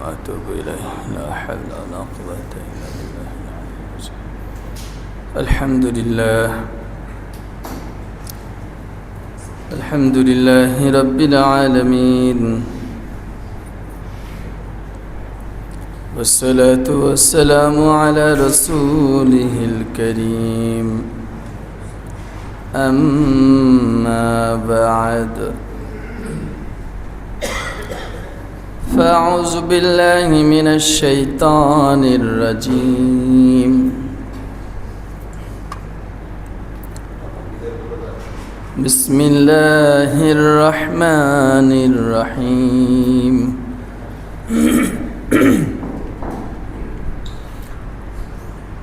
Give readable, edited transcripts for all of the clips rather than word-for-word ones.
وأتوب إليه لا حول ولا قوة إلا بالله. الحمد لله الحمد لله رب العالمين، والصلاة والسلام على رسوله الكريم. أما بعد، فأعوذ بالله من الشيطان الرجيم. بسم الله الرحمن الرحيم.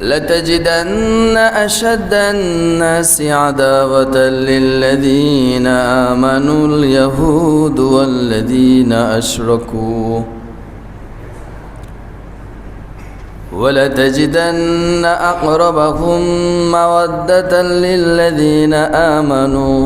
لتجدن أشد الناس عداوة للذين آمنوا اليهود والذين أشركوا، ولتجدن أقربهم مودة للذين آمنوا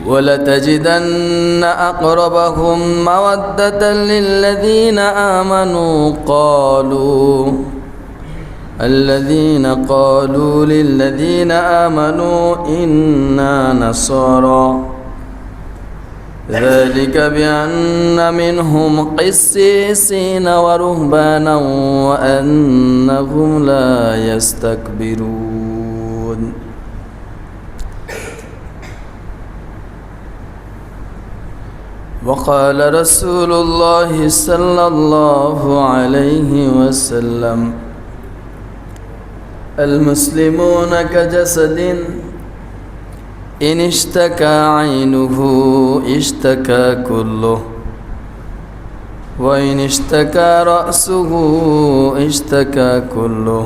ولتجدن أقربهم مودة للذين قالوا للذين آمنوا إنا نصارى، ذلك بأن منهم قسيسين ورهبانا وأنهم لا يستكبرون. وقال رسول الله صلى الله عليه وسلم: المسلمون كجسد إن اشتكى عينه اشتكى كله، وإن اشتكى رأسه اشتكى كله،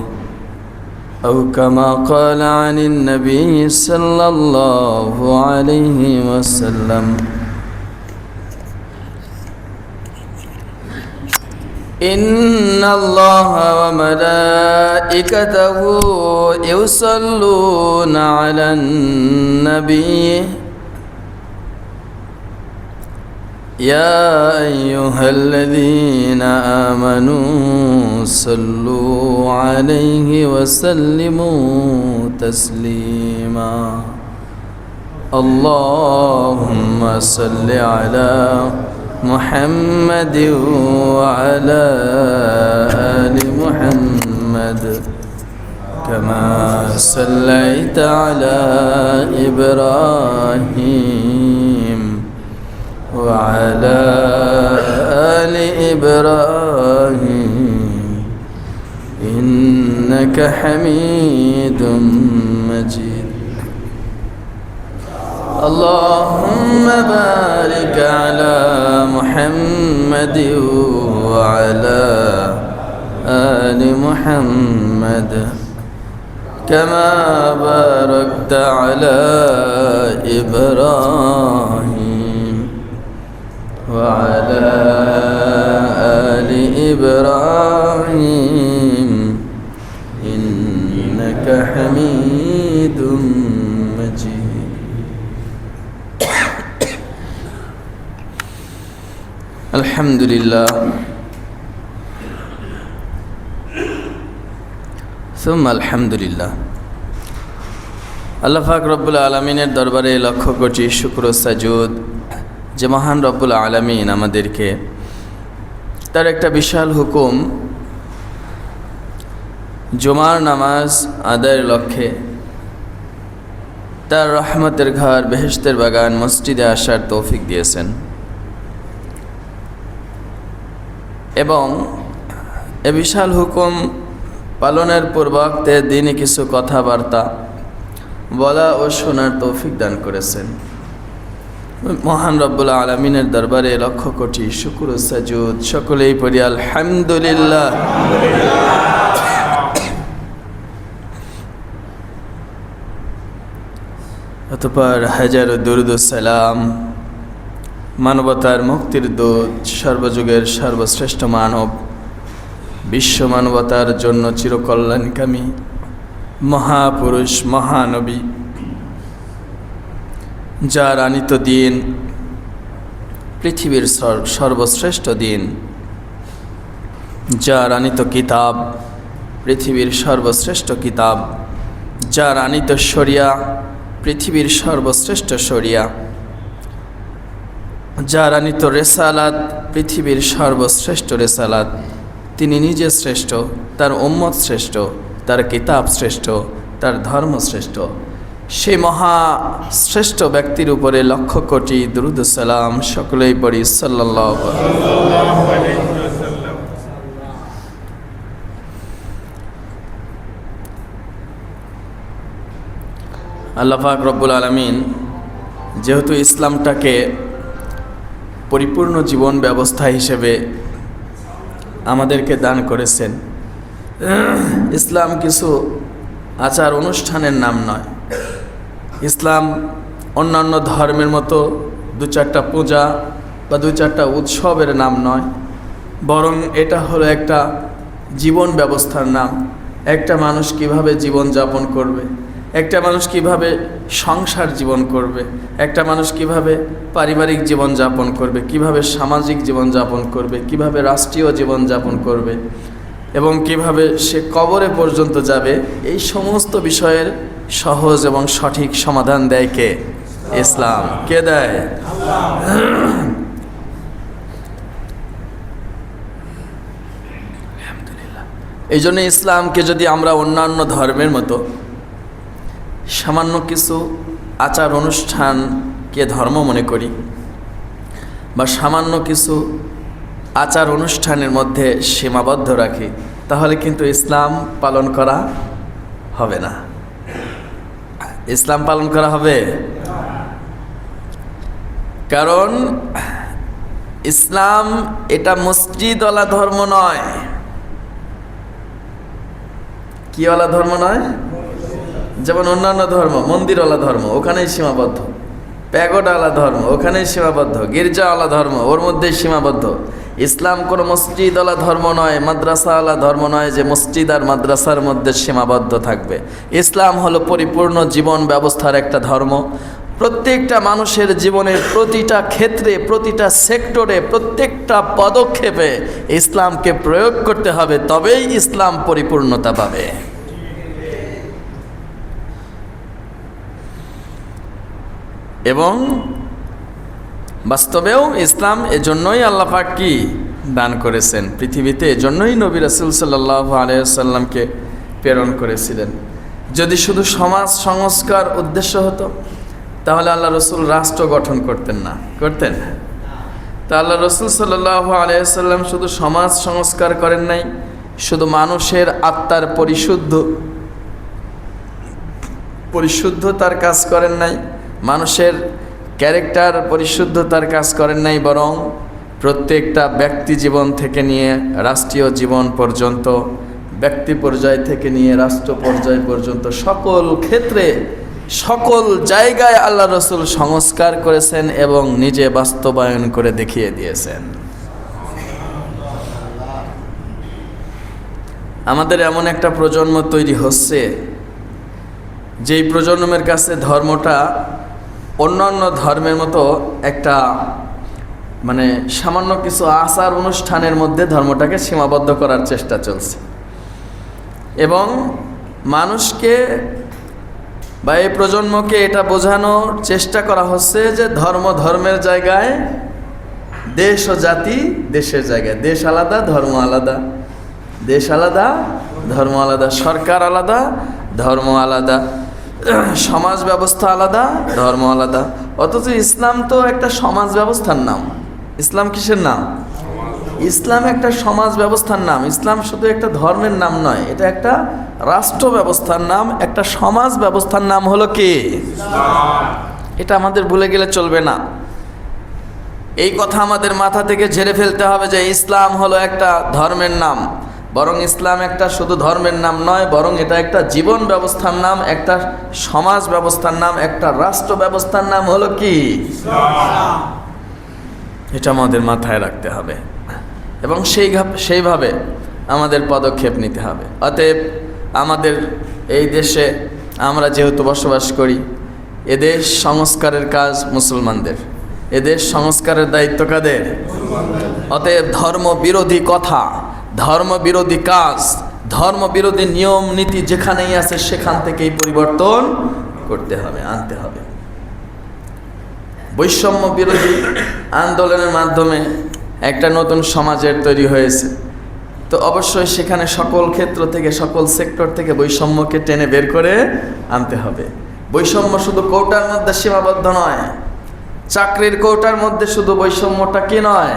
أو كما قال عن النبي صلى الله عليه وسلم. إن الله وملائكته يصلون على النبي يا أيها الذين آمنوا صلوا عليه وسلموا تسليما. اللهم صل على محمد وعلى آل محمد كما صليت على إبراهيم وعلى آل إبراهيم إنك حميد مجيد. اللهم بارك على محمد وعلى آل محمد كما باركت على إبراهيم وعلى آل إبراهيم إنك حميد مجيد. আলহামদুলিল্লাহ সুম্মা আলহামদুলিল্লাহ। আল্লাহ পাক রব্বুল আলামিনের দরবারে লক্ষ কোটি শুকর ও সাজুদ যে মহান রব্বুল আলামিন আমাদেরকে তার একটা বিশাল হুকুম জুমার নামাজ আদায়ের লক্ষ্যে তার রহমতের ঘর বেহেশতের বাগান মসজিদে আসার তৌফিক দিয়েছেন, এবং এ বিশাল হুকুম পালনের পূর্বক্তে দিনে কিছু কথাবার্তা বলা ও শোনার তৌফিক দান করেছেন। মহান রব্বুল আলামিনের দরবারে লক্ষ কোটি শুকর ও সাজুদ। সকলেই পড়ি আলহামদুলিল্লাহ। অতঃপর হাজারো দরুদ ও সালাম মানবতার মুক্তির দূত, সর্বযুগের সর্বশ্রেষ্ঠ মানব, বিশ্ব মানবতার জন্য চিরকল্যাণকামী মহাপুরুষ মহানবী যার আনিত দিন পৃথিবীর সর্বশ্রেষ্ঠ দিন, যার আনিত কিতাব পৃথিবীর সর্বশ্রেষ্ঠ কিতাব, যার আনিত শরিয়া পৃথিবীর সর্বশ্রেষ্ঠ শরিয়া, যার আনিত রেসালাত পৃথিবীর সর্বশ্রেষ্ঠ রেসালাত। তিনি নিজে শ্রেষ্ঠ, তার উম্মত শ্রেষ্ঠ, তার কিতাব শ্রেষ্ঠ, তার ধর্ম শ্রেষ্ঠ। সেই মহা শ্রেষ্ঠ ব্যক্তির উপরে লক্ষ কোটি দুরূদ ও সালাম সকলেই পড়ি সাল্লাল্লাহু আলাইহি ওয়াসাল্লাম। আল্লাহ পাক রব্বুল আলামিন যেহেতু ইসলামটাকে পরিপূর্ণ জীবন ব্যবস্থা হিসেবে আমাদেরকে দান করেছেন, ইসলাম কিছু আচার অনুষ্ঠানের নাম নয়। ইসলাম অন্যান্য ধর্মের মতো দু চারটা পূজা বা দু চারটা উৎসবের নাম নয়, বরং এটা হলো একটা জীবন ব্যবস্থার নাম। একটা মানুষ কিভাবে জীবন যাপন করবে, একটা মানুষ কিভাবে সংসার জীবন করবে, একটা মানুষ কিভাবে পারিবারিক জীবন যাপন করবে, কিভাবে সামাজিক জীবন যাপন করবে, কিভাবে রাষ্ট্রীয় জীবন যাপন করবে এবং কিভাবে সে কবরে পর্যন্ত যাবে, এই সমস্ত বিষয়ের সহজ এবং সঠিক সমাধান দেয় কে? ইসলাম। কে দেয়? আলহামদুলিল্লাহ। এই জন্য ইসলামকে যদি আমরা অন্যান্য ধর্মের মতো সামান্য কিছু আচার অনুষ্ঠানকে ধর্ম মনে করি বা সামান্য কিছু আচার অনুষ্ঠানের মধ্যে সীমাবদ্ধ রাখি, তাহলে কিন্তু ইসলাম পালন করা হবে না। ইসলাম পালন করা হবে, কারণ ইসলাম এটা মসজিদওয়ালা ধর্ম নয়। কিওয়ালা ধর্ম নয়? যেমন অন্যান্য ধর্ম মন্দিরওয়ালা ধর্ম, ওখানেই সীমাবদ্ধ। প্যাগোডওয়ালা ধর্ম, ওখানেই সীমাবদ্ধ। গির্জাওয়ালা ধর্ম, ওর মধ্যেই সীমাবদ্ধ। ইসলাম কোনো মসজিদওয়ালা ধর্ম নয়, মাদ্রাসাওয়ালা ধর্ম নয় যে মসজিদ আর মাদ্রাসার মধ্যে সীমাবদ্ধ থাকবে। ইসলাম হলো পরিপূর্ণ জীবন ব্যবস্থার একটা ধর্ম। প্রত্যেকটা মানুষের জীবনের প্রতিটা ক্ষেত্রে, প্রতিটা সেক্টরে, প্রত্যেকটা পদক্ষেপে ইসলামকে প্রয়োগ করতে হবে, তবেই ইসলাম পরিপূর্ণতা পাবে। এবং বাস্তবেও ইসলাম এজন্যই আল্লাহ পাক কি দান করেছেন পৃথিবীতে, এজন্যই নবী রাসূল সাল্লাল্লাহু আলাইহি ওয়াসাল্লামকে প্রেরণ করেছিলেন। যদি শুধু সমাজ সংস্কার উদ্দেশ্য হতো, তাহলে আল্লাহ রসুল রাষ্ট্র গঠন করতেন না, করতেন? তা আল্লাহ রসুল সাল্লাল্লাহু আলাইহি ওয়াসাল্লাম শুধু সমাজ সংস্কার করেন নাই, শুধু মানুষের আত্মার পরিশুদ্ধতার কাজ করেন নাই, মানুষের ক্যারেক্টার পরিশুদ্ধতার কাজ করেন নাই, বরং প্রত্যেকটা ব্যক্তি জীবন থেকে নিয়ে রাষ্ট্রীয় জীবন পর্যন্ত, ব্যক্তি পর্যায় থেকে নিয়ে রাষ্ট্র পর্যায় পর্যন্ত সকল ক্ষেত্রে, সকল জায়গায় আল্লাহ রসুল সংস্কার করেছেন এবং নিজে বাস্তবায়ন করে দেখিয়ে দিয়েছেন। আমাদের এমন একটা প্রজন্ম তৈরি হচ্ছে, যেই প্রজন্মের কাছে ধর্মটা অন্যান্য ধর্মের মতো একটা মানে সামান্য কিছু আচার অনুষ্ঠানের মধ্যে ধর্মটাকে সীমাবদ্ধ করার চেষ্টা চলছে। এবং মানুষকে বা এই প্রজন্মকে এটা বোঝানোর চেষ্টা করা হচ্ছে যে ধর্মের জায়গায় দেশ ও জাতি দেশের জায়গায়, দেশ আলাদা ধর্ম আলাদা, দেশ আলাদা ধর্ম আলাদা, সরকার আলাদা ধর্ম আলাদা, সমাজ ব্যবস্থা আলাদা ধর্ম আলাদা। অথচ ইসলাম তো একটা সমাজ ব্যবস্থার নাম। ইসলাম কিসের নাম? ইসলাম একটা সমাজ ব্যবস্থার নাম। ইসলাম শুধু একটা ধর্মের নাম নয়, এটা একটা রাষ্ট্র ব্যবস্থার নাম, একটা সমাজ ব্যবস্থার নাম হলো কি? এটা আমাদের ভুলে গেলে চলবে না। এই কথা আমাদের মাথা থেকে ঝেড়ে ফেলতে হবে যে ইসলাম হলো একটা ধর্মের নাম, বরং ইসলাম একটা শুধু ধর্মের নাম নয়, বরং এটা একটা জীবন ব্যবস্থার নাম, একটা সমাজ ব্যবস্থার নাম, একটা রাষ্ট্র ব্যবস্থার নাম হলো কি? এটা আমাদের মাথায় রাখতে হবে এবং সেইভাবে আমাদের পদক্ষেপ নিতে হবে। অতএব আমাদের এই দেশে আমরা যেহেতু বসবাস করি, এদেশ সংস্কারের কাজ মুসলমানদের, এদেশ সংস্কারের দায়িত্ব কাদের? অতএব ধর্ম বিরোধী কথা, ধর্ম বিরোধী কাজ, ধর্ম বিরোধী নিয়ম নীতি যেখানেই আছে সেখান থেকেই পরিবর্তন করতে হবে, আনতে হবে। বৈষম্য বিরোধী আন্দোলনের মাধ্যমে একটা নতুন সমাজের তৈরি হয়েছে, তো অবশ্যই সেখানে সকল ক্ষেত্র থেকে, সকল সেক্টর থেকে বৈষম্যকে টেনে বের করে আনতে হবে। বৈষম্য শুধু কোটার মধ্যে সীমাবদ্ধ নয়, চাকরির কোটার মধ্যে শুধু বৈষম্যটা কি নয়,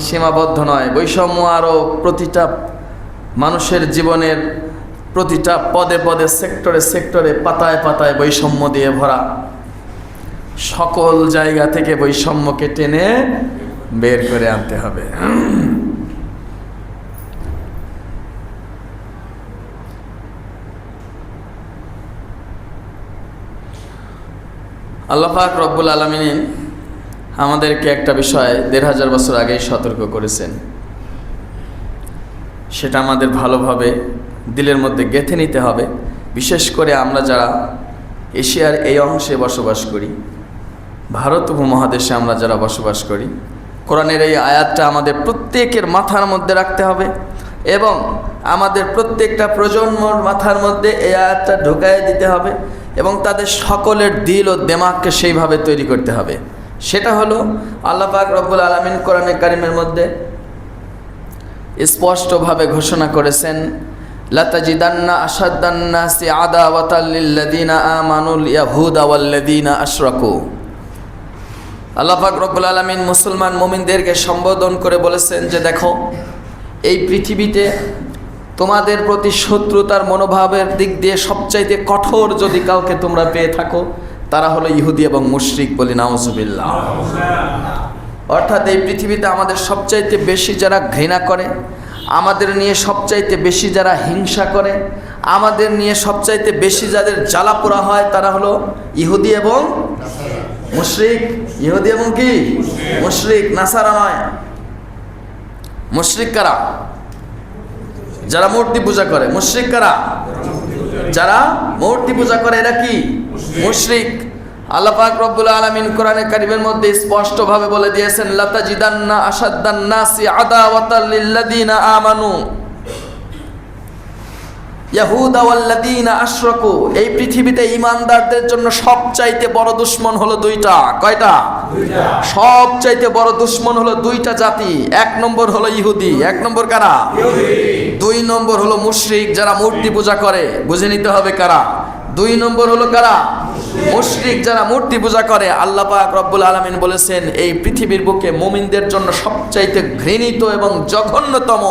সীমাবদ্ধ নয়। বৈষম্য আরও প্রতিটা মানুষের জীবনের প্রতিটা পদে পদে, সেক্টরে সেক্টরে, পাতায় পাতায় বৈষম্য দিয়ে ভরা। সকল জায়গা থেকে বৈষম্যকে টেনে বের করে আনতে হবে। আল্লাহ পাক রব্বুল আলামিন আমাদেরকে একটা বিষয় ১৫০০ বছর আগেই সতর্ক করেছেন, সেটা আমাদের ভালোভাবে দিলের মধ্যে গেঁথে নিতে হবে। বিশেষ করে আমরা যারা এশিয়ার এই অংশে বসবাস করি, ভারত উপমহাদেশে আমরা যারা বসবাস করি, কোরআনের এই আয়াতটা আমাদের প্রত্যেকের মাথার মধ্যে রাখতে হবে এবং আমাদের প্রত্যেকটা প্রজন্মর মাথার মধ্যে এই আয়াতটা ঢুকায় দিতে হবে এবং তাদের সকলের দিল ও দিমাগকে সেইভাবে তৈরি করতে হবে। সেটা হলো আল্লাহ পাক রব্বুল আলামিন কোরআনে কারিমের মধ্যে স্পষ্টভাবে ঘোষণা করেছেন, লাতাজিদান্না আশাদ্দান নাসি আদাওয়াতাল লিল্লাযিনা আমানুল ইয়াহুদা ওয়াল্লাযিনা আশরাকু। আল্লাহ পাক রব্বুল আলামিন মুসলমান মুমিনদেরকে সম্বোধন করে বলেছেন যে দেখো, এই পৃথিবীতে তোমাদের প্রতি শত্রুতার মনোভাবের দিক দিয়ে সবচাইতে কঠোর যদি কাউকে তোমরা পেয়ে থাকো, তারা হলো ইহুদি এবং মুশরিক। বলি নাউজুবিল্লাহ। অর্থাৎ এই পৃথিবীতে আমাদের সবচাইতে বেশি যারা ঘৃণা করে, আমাদের নিয়ে সবচাইতে বেশি যারা হিংসা করে, আমাদের নিয়ে সবচাইতে বেশি যাদের জ্বালা পোড়া হয়, তারা হলো ইহুদি এবং মুশরিক। ইহুদি এবং কি? মুশরিক, নাসারা নয়। মুশরিক কারা? যারা মূর্তি পূজা করে। মুশরিক কারা? যারা মূর্তি পূজা করে, এরা কি? মুশরিক। আল্লাহ পাক রব্বুল আলামিন কোরআনে কারিমের মধ্যে স্পষ্টভাবে বলে দিয়েছেন, লাতাজিদান্না আশাদ্দান নাসি আদাওয়াতাল লিল্লাযিনা আমানু ইয়াহুদা ওয়াল্লাযিনা আশরাকু। এই পৃথিবীতে ঈমানদারদের জন্য সবচাইতে বড় দুশমন হলো দুইটা। কয়টা? দুইটা। সবচাইতে বড় দুশমন হলো দুইটা জাতি। এক নম্বর হলো ইহুদি। এক নম্বর কারা? ইহুদি। দুই নম্বর হলো মুশরিক, যারা মূর্তি পূজা করে। বুঝে নিতে হবে কারা। দুই নম্বর হলো কারা? মুশরিক, যারা মূর্তি পূজা করে। আল্লাহ পাক রব্বুল আলামিন বলেছেন, এই পৃথিবীর বুকে মুমিনদের জন্য সবচাইতে ঘৃণিত এবং জঘন্যতম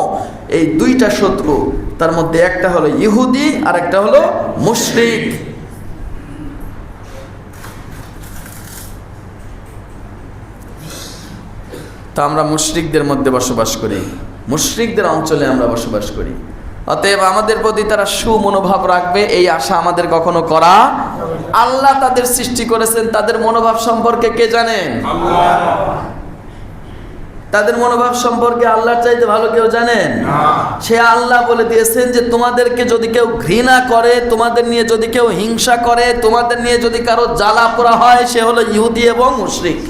এই দুইটা শত্রু, তার মধ্যে একটা হলো ইহুদি আর একটা হলো মুশরিক। তো আমরা মুশরিকদের মধ্যে বসবাস করি, মুশরিকদের অঞ্চলে আমরা বসবাস করি। অতএব আমাদের প্রতি তারা সুমনোভাব রাখবে এই আশা আমাদের কখনো করা। আল্লাহ তাদের সৃষ্টি করেছেন, তাদের মনোভাব সম্পর্কে কে জানেন? তাদের মনোভাব সম্পর্কে আল্লাহর চাইতে ভালো কেউ জানেন? সে আল্লাহ বলে দিয়েছেন যে তোমাদেরকে যদি কেউ ঘৃণা করে, তোমাদের নিয়ে যদি কেউ হিংসা করে, তোমাদের নিয়ে যদি কারো জ্বালা পোড়া হয়, সে হলো ইহুদি এবং মুশরিক।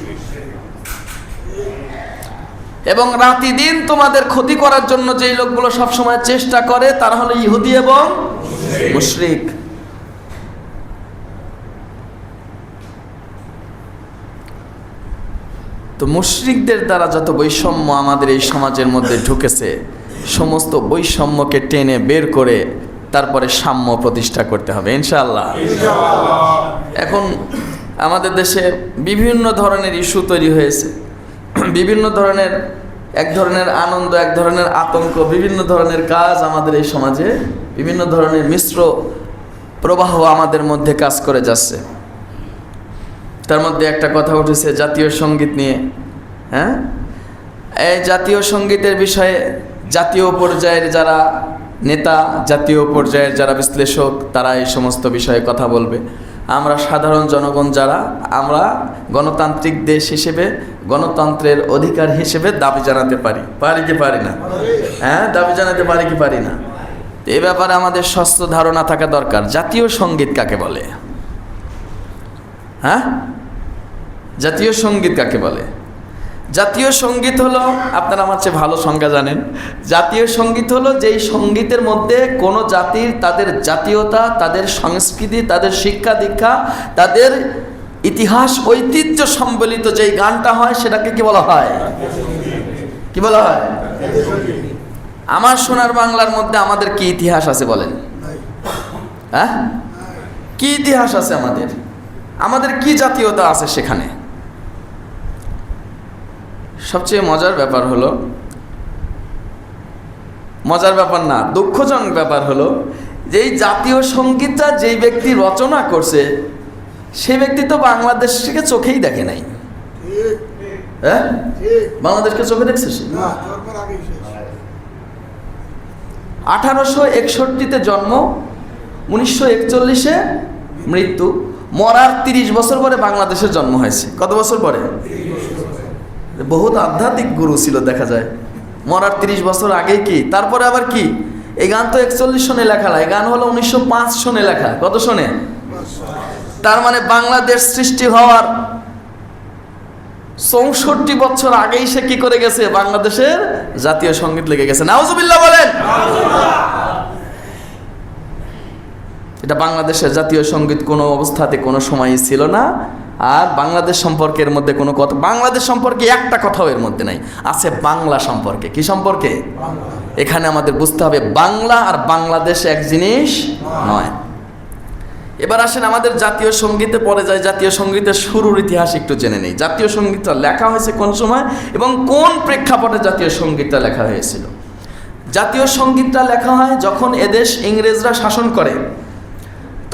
এবং রাতি দিন তোমাদের ক্ষতি করার জন্য যেই লোকগুলো সবসময় চেষ্টা করে, তারা হলো ইহুদি এবং মুশরিক। তো মুশরিকদের দ্বারা যত বৈষম্য আমাদের এই সমাজের মধ্যে ঢুকেছে, সমস্ত বৈষম্যকে টেনে বের করে তারপরে সাম্য প্রতিষ্ঠা করতে হবে ইনশাআল্লাহ। এখন আমাদের দেশে বিভিন্ন ধরনের ইস্যু তৈরি হয়েছে, বিভিন্ন ধরনের, এক ধরনের আনন্দ, এক ধরনের আতঙ্ক, বিভিন্ন ধরনের কাজ আমাদের এই সমাজে, বিভিন্ন ধরনের মিশ্র প্রবাহ আমাদের মধ্যে কাজ করে যাচ্ছে। তার মধ্যে একটা কথা উঠেছে জাতীয় সঙ্গীত নিয়ে। হ্যাঁ, এই জাতীয় সঙ্গীতের বিষয়ে জাতীয় পর্যায়ের যারা নেতা, জাতীয় পর্যায়ের যারা বিশ্লেষক, তারা এই সমস্ত বিষয়ে কথা বলবে। আমরা সাধারণ জনগণ যারা, আমরা গণতান্ত্রিক দেশ হিসেবে, গণতন্ত্রের অধিকার হিসেবে দাবি জানাতে পারি কি পারি না? হ্যাঁ, দাবি জানাতে পারি কি পারি না? এ ব্যাপারে আমাদের স্বচ্ছ ধারণা থাকা দরকার। জাতীয় সঙ্গীত কাকে বলে? হ্যাঁ, জাতীয় সঙ্গীত কাকে বলে? জাতীয় সঙ্গীত হলো, আপনারা আমার চেয়ে ভালো সংজ্ঞা জানেন, জাতীয় সঙ্গীত হলো যেই সঙ্গীতের মধ্যে কোনো জাতির তাদের জাতীয়তা, তাদের সংস্কৃতি, তাদের শিক্ষা দীক্ষা, তাদের ইতিহাস ঐতিহ্য সম্বলিত যেই গানটা হয় সেটাকে কি বলা হয়? কি বলা হয়? আমার সোনার বাংলার মধ্যে আমাদের কি ইতিহাস আছে বলেন? হ্যাঁ, কি ইতিহাস আছে আমাদের? আমাদের কি জাতীয়তা আছে সেখানে? সবচেয়ে মজার ব্যাপার হলো, মজার ব্যাপার না, দুঃখজনক ব্যাপার হলো যে এই জাতীয় সঙ্গীতটা যেই ব্যক্তি রচনা করছে সেই ব্যক্তি তো বাংলাদেশকে চোখেই দেখে নাই। হ্যাঁ, বাংলাদেশকে চোখে দেখছে সে? 1861-তে জন্ম, 1941-এ মৃত্যু, মরার 30 বছর পরে বাংলাদেশের জন্ম হয়েছে। কত বছর পরে? বহুত আধ্যাত্মিক গুরু ছিল দেখা যায়। মরার 30 বছর আগে কি, তারপরে আবার কি, এই গান তো 41 সনে লেখা, এই গান হলো 1905 সনে লেখা। কত সনে? তার মানে বাংলাদেশ সৃষ্টি হওয়ার 64 বছর আগেই সে কি করে গেছে? বাংলাদেশের জাতীয় সঙ্গীত লেগে গেছে। নাউজুবিল্লাহ বলেন। এটা বাংলাদেশের জাতীয় সঙ্গীত কোনো অবস্থাতে কোনো সময়ই ছিল না। আর বাংলাদেশ সম্পর্কের মধ্যে কোনো কথা, বাংলাদেশ সম্পর্কে একটা কথাও এর মধ্যে নাই। আছে বাংলা সম্পর্কে। কি সম্পর্কে? এখানে আমাদের বুঝতে হবে বাংলা আর বাংলাদেশ এক জিনিস নয়। এবার আসেন আমাদের জাতীয় সঙ্গীতে পড়ে যায়। জাতীয় সঙ্গীতের শুরুর ইতিহাস একটু জেনে নেই। জাতীয় সঙ্গীতটা লেখা হয়েছে কোন সময় এবং কোন প্রেক্ষাপটে জাতীয় সঙ্গীতটা লেখা হয়েছিল? জাতীয় সঙ্গীতটা লেখা হয় যখন এদেশ ইংরেজরা শাসন করে।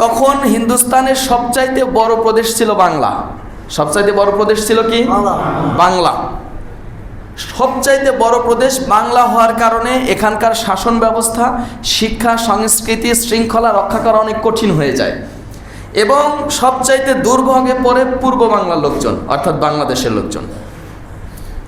তখন হিন্দুস্তানের সবচাইতে বড় প্রদেশ ছিল বাংলা। সবচাইতে বড় প্রদেশ ছিল কি? বাংলা। সবচাইতে বড় প্রদেশ বাংলা হওয়ার কারণে এখানকার শাসন ব্যবস্থা, শিক্ষা, সংস্কৃতি, শৃঙ্খলা রক্ষা করা অনেক কঠিন হয়ে যায়। এবং সবচাইতে দুর্ভোগে পড়ে পূর্ব বাংলার লোকজন, অর্থাৎ বাংলাদেশের লোকজন।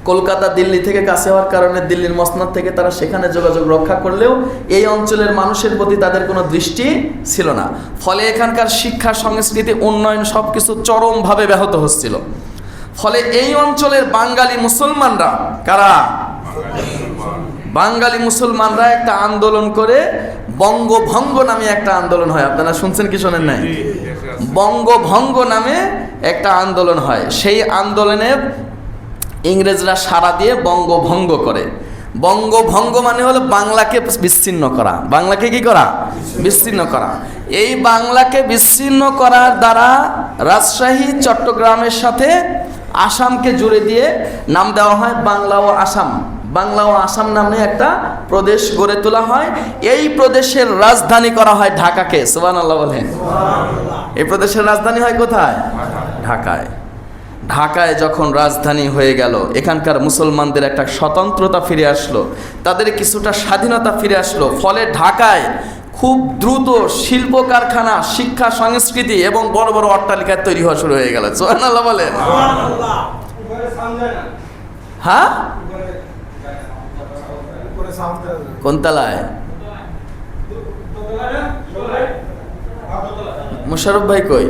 কলকাতা দিল্লি থেকে কাছে হওয়ার কারণে দিল্লির মসনদ থেকে তারা সেখানে যোগাযোগ রক্ষা করলেও এই অঞ্চলের মানুষের প্রতি তাদের কোনো দৃষ্টি ছিল না। ফলে এখানকার শিক্ষা, সংস্কৃতি, উন্নয়ন সব কিছু চরমভাবে ব্যাহত হচ্ছিল। ফলে এই অঞ্চলের বাঙালি মুসলমানরা, কারা? বাঙালি মুসলমানরা একটা আন্দোলন করে, বঙ্গভঙ্গ নামে একটা আন্দোলন হয়। আপনারা শুনছেন কি শোনেন নাই? বঙ্গভঙ্গ নামে একটা আন্দোলন হয়। সেই আন্দোলনে ইংরেজরা সাড়া দিয়ে বঙ্গভঙ্গ করে। বঙ্গভঙ্গ মানে হলো বাংলাকে বিচ্ছিন্ন করা। বাংলাকে কি করা? বিচ্ছিন্ন করা। এই বাংলাকে বিচ্ছিন্ন করার দ্বারা রাজশাহী, চট্টগ্রামের সাথে আসামকে জুড়ে দিয়ে নাম দেওয়া হয় বাংলা ও আসাম। বাংলা ও আসাম নামে একটা প্রদেশ গড়ে তোলা হয়। এই প্রদেশের রাজধানী করা হয় ঢাকাকে। সুবহানাল্লাহ বলেন। এই প্রদেশের রাজধানী হয় কোথায়? ঢাকায়। ঢাকায় যখন রাজধানী হয়ে গেল, এখানকার মুসলমানদের একটা স্বতন্ত্রতা ফিরে আসলো, তাদের কিছুটা স্বাধীনতা ফিরে আসলো। ফলে ঢাকায় খুব দ্রুত শিল্প কারখানা, শিক্ষা, সংস্কৃতি এবং বড় বড় অট্টালিকা তৈরি হওয়া শুরু হয়ে গেল। সুবহানাল্লাহ বলেন। হ্যাঁ, কোন তলায়? মোশাররফ ভাই কই?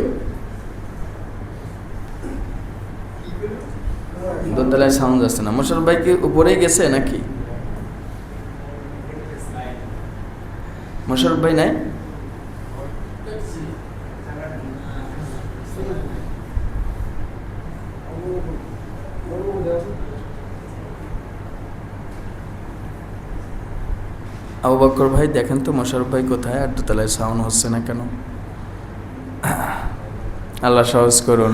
দোতলায় সাউন্ড আসছে না। মোশাররফ ভাই কি উপরেই গেছে নাকি? মোশাররফ ভাই নাই? আবু বকর ভাই দেখেন তো মোশাররফ ভাই কোথায়? আর দোতলায় সাউন্ড হচ্ছে না কেন? আল্লাহ সহজ করুন।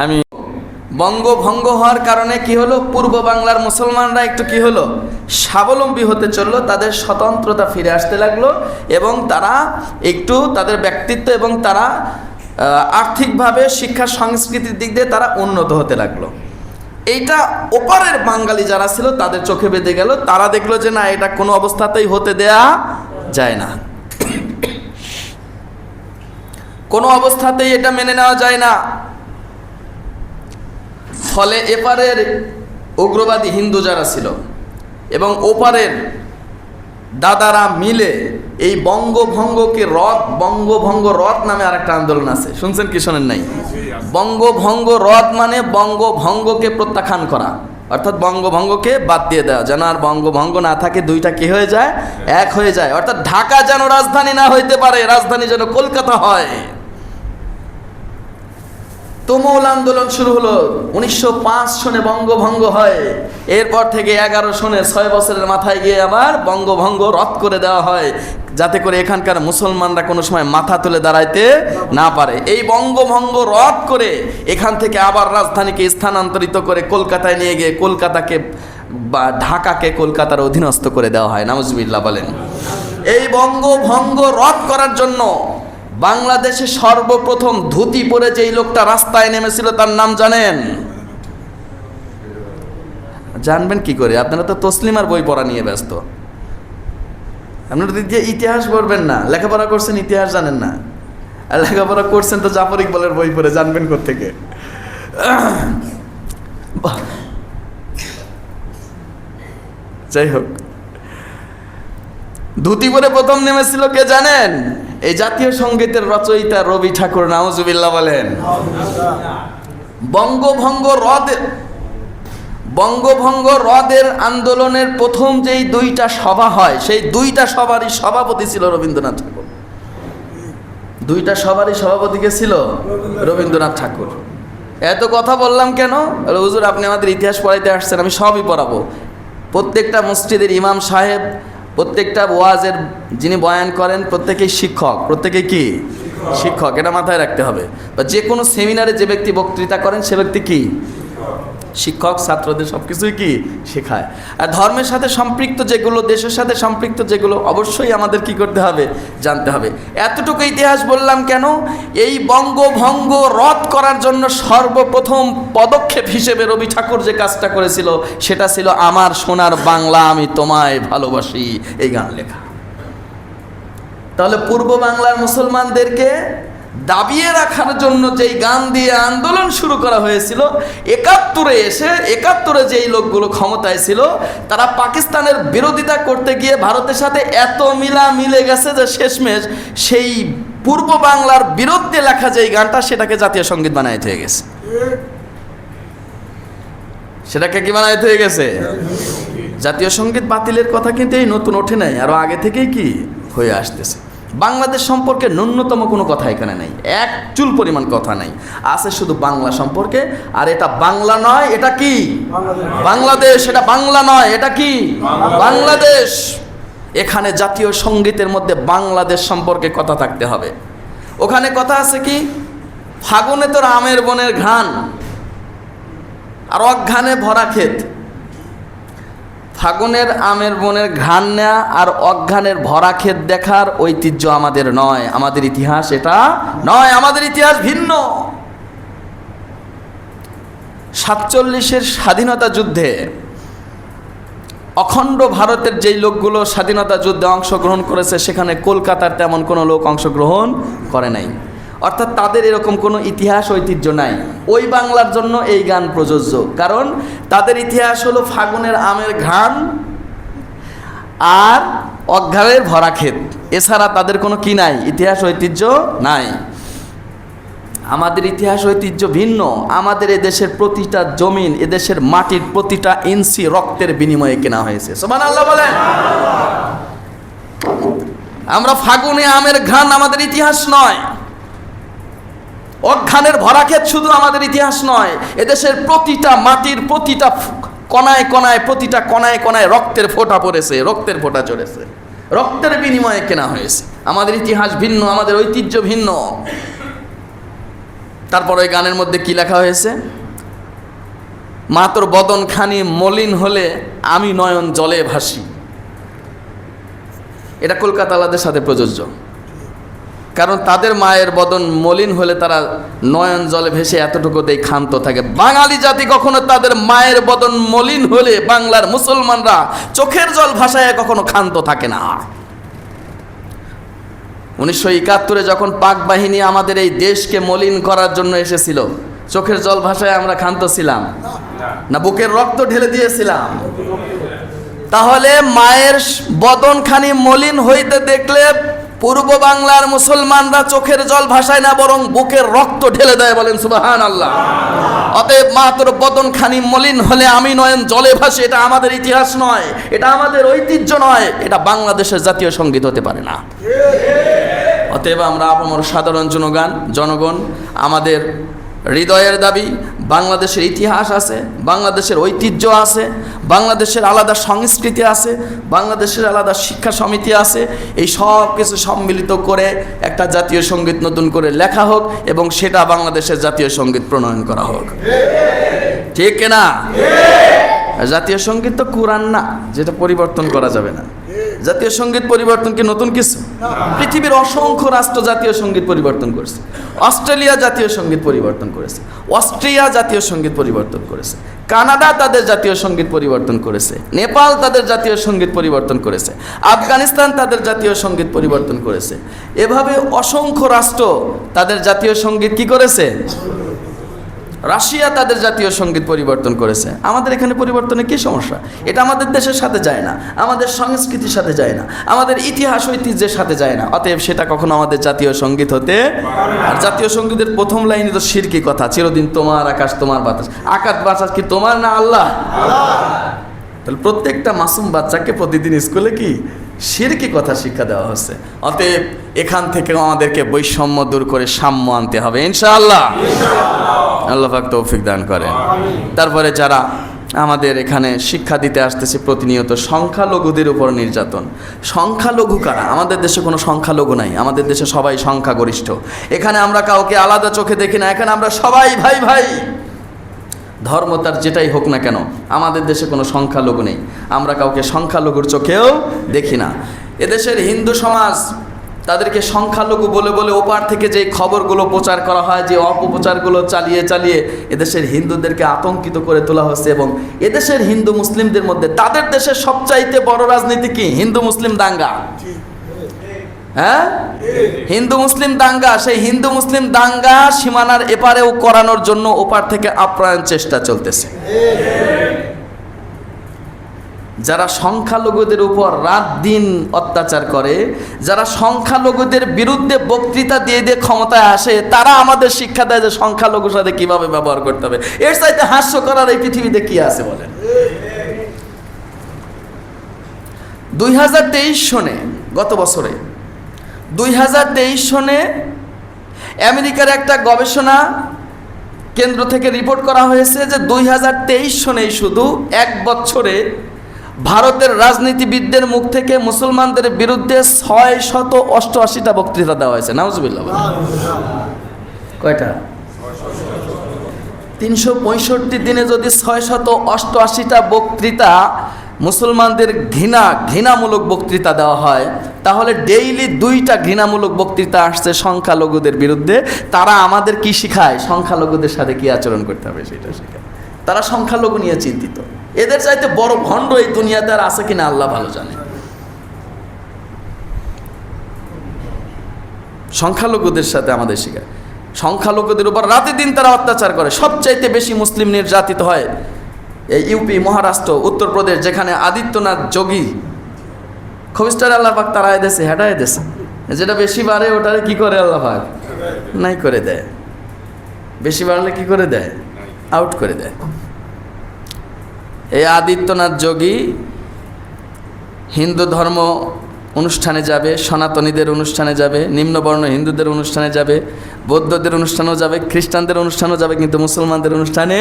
আমি বঙ্গভঙ্গ হওয়ার কারণে কি হলো, পূর্ব বাংলার মুসলমানরা একটু কি হলো, স্বাবলম্বী হতে চললো, তাদের স্বতন্ত্রতা ফিরে আসতে লাগলো এবং তারা একটু তাদের ব্যক্তিত্ব এবং তারা আর্থিকভাবে, শিক্ষা, সংস্কৃতির দিক দিয়ে তারা উন্নত হতে লাগলো। এইটা ওপারের বাঙালি যারা ছিল তাদের চোখে বেঁধে গেল। তারা দেখলো যে না, এটা কোনো অবস্থাতেই হতে দেয়া যায় না, কোনো অবস্থাতেই এটা মেনে নেওয়া যায় না। ফলে এপারের উগ্রবাদী হিন্দু যারা ছিল এবং ওপারের দাদারা মিলে এই বঙ্গভঙ্গকে বঙ্গভঙ্গ রদ নামে আরেকটা আন্দোলন আছে, শুনছেন কি শোনেন নাই? বঙ্গভঙ্গ রদ মানে বঙ্গভঙ্গকে প্রত্যাখ্যান করা, অর্থাৎ বঙ্গভঙ্গকে বাদ দিয়ে দেওয়া, যেন আর বঙ্গভঙ্গ না থাকে, দুইটা কি হয়ে যায়? এক হয়ে যায়। অর্থাৎ ঢাকা যেন রাজধানী না হইতে পারে, রাজধানী যেন কলকাতা হয়। তুমুল আন্দোলন শুরু হলো। 1905 সনে বঙ্গভঙ্গ হয়। এরপর থেকে 11 সনে 6 বছরের মাথায় গিয়ে আবার বঙ্গভঙ্গ রদ করে দেওয়া হয়, যাতে করে এখানকার মুসলমানরা কোনো সময় মাথা তুলে দাঁড়াইতে না পারে। এই বঙ্গভঙ্গ রদ করে এখান থেকে আবার রাজধানীকে স্থানান্তরিত করে কলকাতায় নিয়ে গিয়ে কলকাতাকে বা ঢাকাকে কলকাতার অধীনস্থ করে দেওয়া হয়। নাউজুবিল্লাহ বলেন। এই বঙ্গভঙ্গ রদ করার জন্য বাংলাদেশে সর্বপ্রথম ধুতি পরে যেই লোকটা রাস্তায় নেমেছিল তার নাম জানেন? জানবেন কি করে? আপনারা তো তসলিমার বই পড়া নিয়ে ব্যস্ত। আপনারা যে ইতিহাস পড়বেন না, লেখাপড়া করছেন, ইতিহাস জানেন না। আর লেখাপড়া করছেন তো জাফর ইকবালের বই পড়ে, জানবেন কোত্থেকে? যাই হোক, ধুতি পরে প্রথম নেমেছিল কে জানেন? এই জাতীয় সঙ্গীতের রচয়িতা রবি ঠাকুর। নাউজুবিল্লাহ বলেন। বঙ্গভঙ্গ রদের আন্দোলনের প্রথম যেই 2টা সভা হয়, সেই 2টা সভারই সভাপতি ছিল রবীন্দ্রনাথ ঠাকুর। 2টা সভারই সভাপতি কে ছিল? রবীন্দ্রনাথ ঠাকুর। এত কথা বললাম কেন? হুজুর আপনি আমাদের ইতিহাস পড়াইতে আসছেন, আমি সবই পড়াবো। প্রত্যেকটা মসজিদের ইমাম সাহেব, প্রত্যেকটা ওয়াজের যিনি বয়ান করেন, প্রত্যেকেই শিক্ষক। প্রত্যেকে কি শিক্ষক? এটা মাথায় রাখতে হবে। বা যে কোনো সেমিনারে যে ব্যক্তি বক্তৃতা করেন সে ব্যক্তি কি শিক্ষক। ছাত্রদের সব কিছুই কি শেখায়। আর ধর্মের সাথে সম্পৃক্ত যেগুলো, দেশের সাথে সম্পৃক্ত যেগুলো, অবশ্যই আমাদের কি করতে হবে? জানতে হবে। এতটুকু ইতিহাস বললাম কেন? এই বঙ্গভঙ্গ রদ করার জন্য সর্বপ্রথম পদক্ষেপ হিসেবে রবি ঠাকুর যে কাজটা করেছিল সেটা ছিল আমার সোনার বাংলা আমি তোমায় ভালোবাসি, এই গান লেখা। তাহলে পূর্ব বাংলার মুসলমানদেরকে দাবিয়ে রাখার জন্য যেই গান দিয়ে আন্দোলন শুরু করা হয়েছিল, 71-এ যেই লোকগুলো ক্ষমতায় ছিল তারা পাকিস্তানের বিরোধিতা করতে গিয়ে ভারতের সাথে এত মিলে গেছে যে শেষমেশ সেই পূর্ব বাংলার বিরুদ্ধে লেখা যেই গানটা সেটাকে জাতীয় সঙ্গীত বানাইতে হয়ে গেছে। সেটাকে কি বানাইতে হয়ে গেছে? জাতীয় সঙ্গীত বাতিলের কথা কিন্তু এই নতুন ওঠে নাই, আরো আগে থেকেই কি হয়ে আসতেছে। বাংলাদেশ সম্পর্কে ন্যূনতম কোনো কথা এখানে নাই, এক চুল পরিমাণ কথা নাই। আছে শুধু বাংলা সম্পর্কে। আর এটা বাংলা নয়, এটা কি বাংলাদেশ। এটা বাংলা নয়, এটা কি বাংলাদেশ। এখানে জাতীয় সঙ্গীতের মধ্যে বাংলাদেশ সম্পর্কে কথা থাকতে হবে। ওখানে কথা আছে কি? ফাগুনে তোর আমের বনের ঘ্রাণ, আর অঘ্রাণে ভরা ক্ষেত। ফাগুনের আমের বনের ঘ্রাণ নেয়া আর অঘ্রাণের ভরা ক্ষেত দেখার ঐতিহ্য আমাদের নয়, আমাদের ইতিহাস এটা নয়। আমাদের ইতিহাস ভিন্ন। 47-এর স্বাধীনতা যুদ্ধে অখণ্ড ভারতের যেই লোকগুলো স্বাধীনতা যুদ্ধে অংশগ্রহণ করেছে সেখানে কলকাতার তেমন কোনো লোক অংশগ্রহণ করে নাই। অর্থাৎ তাদের এরকম কোনো ইতিহাস ঐতিহ্য নাই। ওই বাংলার জন্য এই গান প্রযোজ্য, কারণ তাদের ইতিহাস হলো ফাগুনের আমের ঘ্রাণ আর অঘ্রাণের ভরা ক্ষেত। এছাড়া তাদের কোনো কি নাই, ইতিহাস ঐতিহ্য নাই। আমাদের ইতিহাস ঐতিহ্য ভিন্ন। আমাদের এদেশের প্রতিটা জমিন, এদেশের মাটির প্রতিটা ইঞ্চি রক্তের বিনিময়ে কেনা হয়েছে। সুবহানাল্লাহ বলেন। আমরা ফাগুনে আমের ঘ্রাণ আমাদের ইতিহাস নয়, অঘ্রাণের ভরা ক্ষেত শুধু আমাদের ইতিহাস নয়। এদেশের প্রতিটা মাটির প্রতিটা কণায় কণায়, প্রতিটা কণায় কণায় রক্তের ফোঁটা পড়েছে, রক্তের ফোঁটা চড়েছে, রক্তের বিনিময়ে কেনা হয়েছে। আমাদের ইতিহাস ভিন্ন, আমাদের ঐতিহ্য ভিন্ন। তারপর ওই গানের মধ্যে কি লেখা হয়েছে? মা তোর বদন খানি মলিন হলে আমি নয়ন জলে ভাসি। এটা কলকাতাওয়ালাদের সাথে প্রযোজ্য, কারণ তাদের মায়ের বদন মলিন হলে তারা নয়ন জলে ভেসে এতটুকুতেই ক্ষান্ত থাকে। বাঙালি জাতি কখনো তাদের মায়ের বদন মলিন হলে, বাংলার মুসলমানরা চোখের জল ভাসায় কখনো ক্ষান্ত থাকে না। 1971-এ যখন পাক বাহিনী আমাদের এই দেশকে মলিন করার জন্য এসেছিল, চোখের জল ভাসায় আমরা ক্ষান্ত ছিলাম না বুকের রক্ত ঢেলে দিয়েছিলাম? তাহলে মায়ের বদনখানি মলিন হইতে দেখলে পূর্ব বাংলার মুসলমানরা চোখের জল ভাসায় না, বরং বুকের রক্ত ঢেলে দেয়। বলেন সুবহানাল্লাহ। অতএব মা তোর বদনখানি মলিন হলে আমি নয়ন জলে ভাসে, এটা আমাদের ইতিহাস নয়, এটা আমাদের ঐতিহ্য নয়, এটা বাংলাদেশের জাতীয় সঙ্গীত হতে পারে না। অতএব আমরা আপামর সাধারণ জনগণ আমাদের হৃদয়ের দাবি, বাংলাদেশের ইতিহাস আছে, বাংলাদেশের ঐতিহ্য আছে, বাংলাদেশের আলাদা সংস্কৃতি আছে, বাংলাদেশের আলাদা শিক্ষা সমিতি আছে। এই সব কিছু সম্মিলিত করে একটা জাতীয় সঙ্গীত নতুন করে লেখা হোক এবং সেটা বাংলাদেশের জাতীয় সঙ্গীত প্রণয়ন করা হোক। ঠিক না? জাতীয় সঙ্গীত তো কুরআন না, যেটা পরিবর্তন করা যাবে না। জাতীয় সঙ্গীত পরিবর্তন কি নতুন কিছু? পৃথিবীর অসংখ্য রাষ্ট্র জাতীয় সঙ্গীত পরিবর্তন করেছে। অস্ট্রেলিয়া জাতীয় সঙ্গীত পরিবর্তন করেছে, অস্ট্রিয়া জাতীয় সঙ্গীত পরিবর্তন করেছে, কানাডা তাদের জাতীয় সঙ্গীত পরিবর্তন করেছে, নেপাল তাদের জাতীয় সঙ্গীত পরিবর্তন করেছে, আফগানিস্তান তাদের জাতীয় সঙ্গীত পরিবর্তন করেছে। এভাবে অসংখ্য রাষ্ট্র তাদের জাতীয় সঙ্গীত কি করেছে? রাশিয়া তাদের জাতীয় সঙ্গীত পরিবর্তন করেছে। আমাদের এখানে পরিবর্তনে কি সমস্যা? এটা আমাদের দেশের সাথে যায় না, আমাদের সংস্কৃতির সাথে যায় না, আমাদের ইতিহাস ঐতিহ্যের সাথে যায় না। অতএব সেটা কখনো আমাদের জাতীয় সঙ্গীত হতে। আর জাতীয় সঙ্গীতের প্রথম লাইনে তো শিরকি কথা, চিরদিন তোমার আকাশ তোমার বাতাস। আকাশ বাতাস কি তোমার না আল্লাহ? তাহলে প্রত্যেকটা মাসুম বাচ্চাকে প্রতিদিন স্কুলে কি শিরকি কথা শিক্ষা দেওয়া হচ্ছে। অতএব এখান থেকেও আমাদেরকে বৈষম্য দূর করে সাম্য আনতে হবে ইনশাআল্লাহ। আল্লাহ পাক তৌফিক দান করেন। তারপরে যারা আমাদের এখানে শিক্ষা দিতে আসতেছে প্রতিনিয়ত সংখ্যালঘুদের উপর নির্যাতন। সংখ্যালঘু কারা? আমাদের দেশে কোনো সংখ্যালঘু নাই, আমাদের দেশে সবাই সংখ্যাগরিষ্ঠ। এখানে আমরা কাউকে আলাদা চোখে দেখি না, এখানে আমরা সবাই ভাই ভাই। ধর্ম তার যেটাই হোক না কেন, আমাদের দেশে কোনো সংখ্যালঘু নেই, আমরা কাউকে সংখ্যালঘুর চোখেও দেখি না। এদেশের হিন্দু সমাজ তাদেরকে সংখ্যালঘু বলে বলে ওপার থেকে যে খবরগুলো প্রচার করা হয়, যে অপপ্রচারগুলো চালিয়ে চালিয়ে এদেশের হিন্দুদেরকে আতঙ্কিত করে তোলা হচ্ছে। এবং এদেশের হিন্দু মুসলিমদের মধ্যে তাদের দেশের সবচাইতে বড় রাজনীতি কি? হিন্দু মুসলিম দাঙ্গা। হ্যাঁ, হিন্দু মুসলিম দাঙ্গা। সেই হিন্দু মুসলিম দাঙ্গা সীমানার এপারেও করানোর জন্য ওপার থেকে আপ্রাণ চেষ্টা চলতেছে। যারা সংখ্যালঘুদের উপর রাত দিন অত্যাচার করে, যারা সংখ্যালঘুদের বিরুদ্ধে বক্তৃতা দিয়ে দিয়ে ক্ষমতায় আসে, তারা আমাদের শিক্ষা দেয় যে সংখ্যালঘুর সাথে কিভাবে ব্যবহার করতে হবে। এর চাইতে হাস্য করার এই পৃথিবীতে কি আছে বলেন? 2023 সনে, গত বছরে 2023 সনে আমেরিকার একটা গবেষণা কেন্দ্র থেকে রিপোর্ট করা হয়েছে যে 2023 সনেই শুধু এক বছরে ভারতের রাজনীতিবিদদের মুখ থেকে মুসলমানদের বিরুদ্ধে 688টা বক্তৃতা দেওয়া হয়েছে। নাউজুবিল্লাহ। কয়টা? 365 দিনে যদি 688টা বক্তৃতা মুসলমানদের ঘৃণামূলক বক্তৃতা দেওয়া হয়, তাহলে ডেইলি 2টা ঘৃণামূলক বক্তৃতা আসছে সংখ্যালঘুদের বিরুদ্ধে। তারা আমাদের কি শিখায়? সংখ্যালঘুদের সাথে কি আচরণ করতে হবে সেটা শেখায়। তারা সংখ্যালঘু নিয়ে চিন্তিত। এদের চাইতে বড় ভণ্ড এই দুনিয়াতে আর আছে কিনা আল্লাহ ভালো জানে। সংখ্যালঘুদের সাথে আমাদের শিখায়। সংখ্যালঘুদের উপর রাতে দিন তারা অত্যাচার করে। সবচাইতে বেশি মুসলিম নির্যাতিত হয় এই ইউপি, মহারাষ্ট্র, উত্তরপ্রদেশ, যেখানে আদিত্যনাথ যোগী খবিস্টার আল্লাহ পাক তারায় দেশে হেঁটায় দেশে, যেটা বেশি বাড়ে ওটারে কি করে আল্লাহ পাক নাই করে দেয়। বেশি বাড়লে কি করে দেয়? আউট করে দেয়। এই আদিত্যনাথ যোগী হিন্দু ধর্ম অনুষ্ঠানে যাবে, সনাতনীদের অনুষ্ঠানে যাবে, নিম্নবর্ণ হিন্দুদের অনুষ্ঠানে যাবে, বৌদ্ধদের অনুষ্ঠানেও যাবে, খ্রিস্টানদের অনুষ্ঠানেও যাবে, কিন্তু মুসলমানদের অনুষ্ঠানে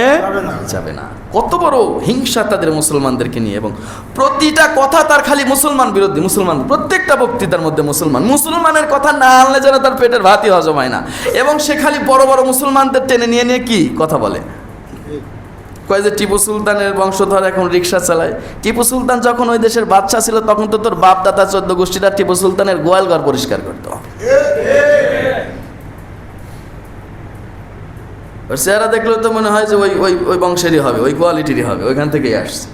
যাবে না। কত বড় হিংসা তাদের মুসলমানদেরকে নিয়ে। এবং প্রতিটা কথা তার খালি মুসলমান বিরোধী। মুসলমান প্রত্যেকটা বক্তৃতার মধ্যে মুসলমানের কথা না আনলে যেন তার পেটের ভাতই হজম হয় না। এবং সে খালি বড় বড় মুসলমানদের টেনে নিয়ে নিয়ে কি কথা বলে, কয় যে টিপু সুলতানের বংশধর এখন রিক্সা চালায়। টিপু সুলতান যখন ওই দেশের বাদশা ছিল, তখন তো তোর বাপ দাদা 14 গোষ্ঠীরা টিপু সুলতানের গোয়াল ঘর পরিষ্কার করতো। ওর চেহারা দেখলেও তো মনে হয় যে ওই বংশেরই হবে, ওই কোয়ালিটিরই হবে, ওইখান থেকেই আসছে।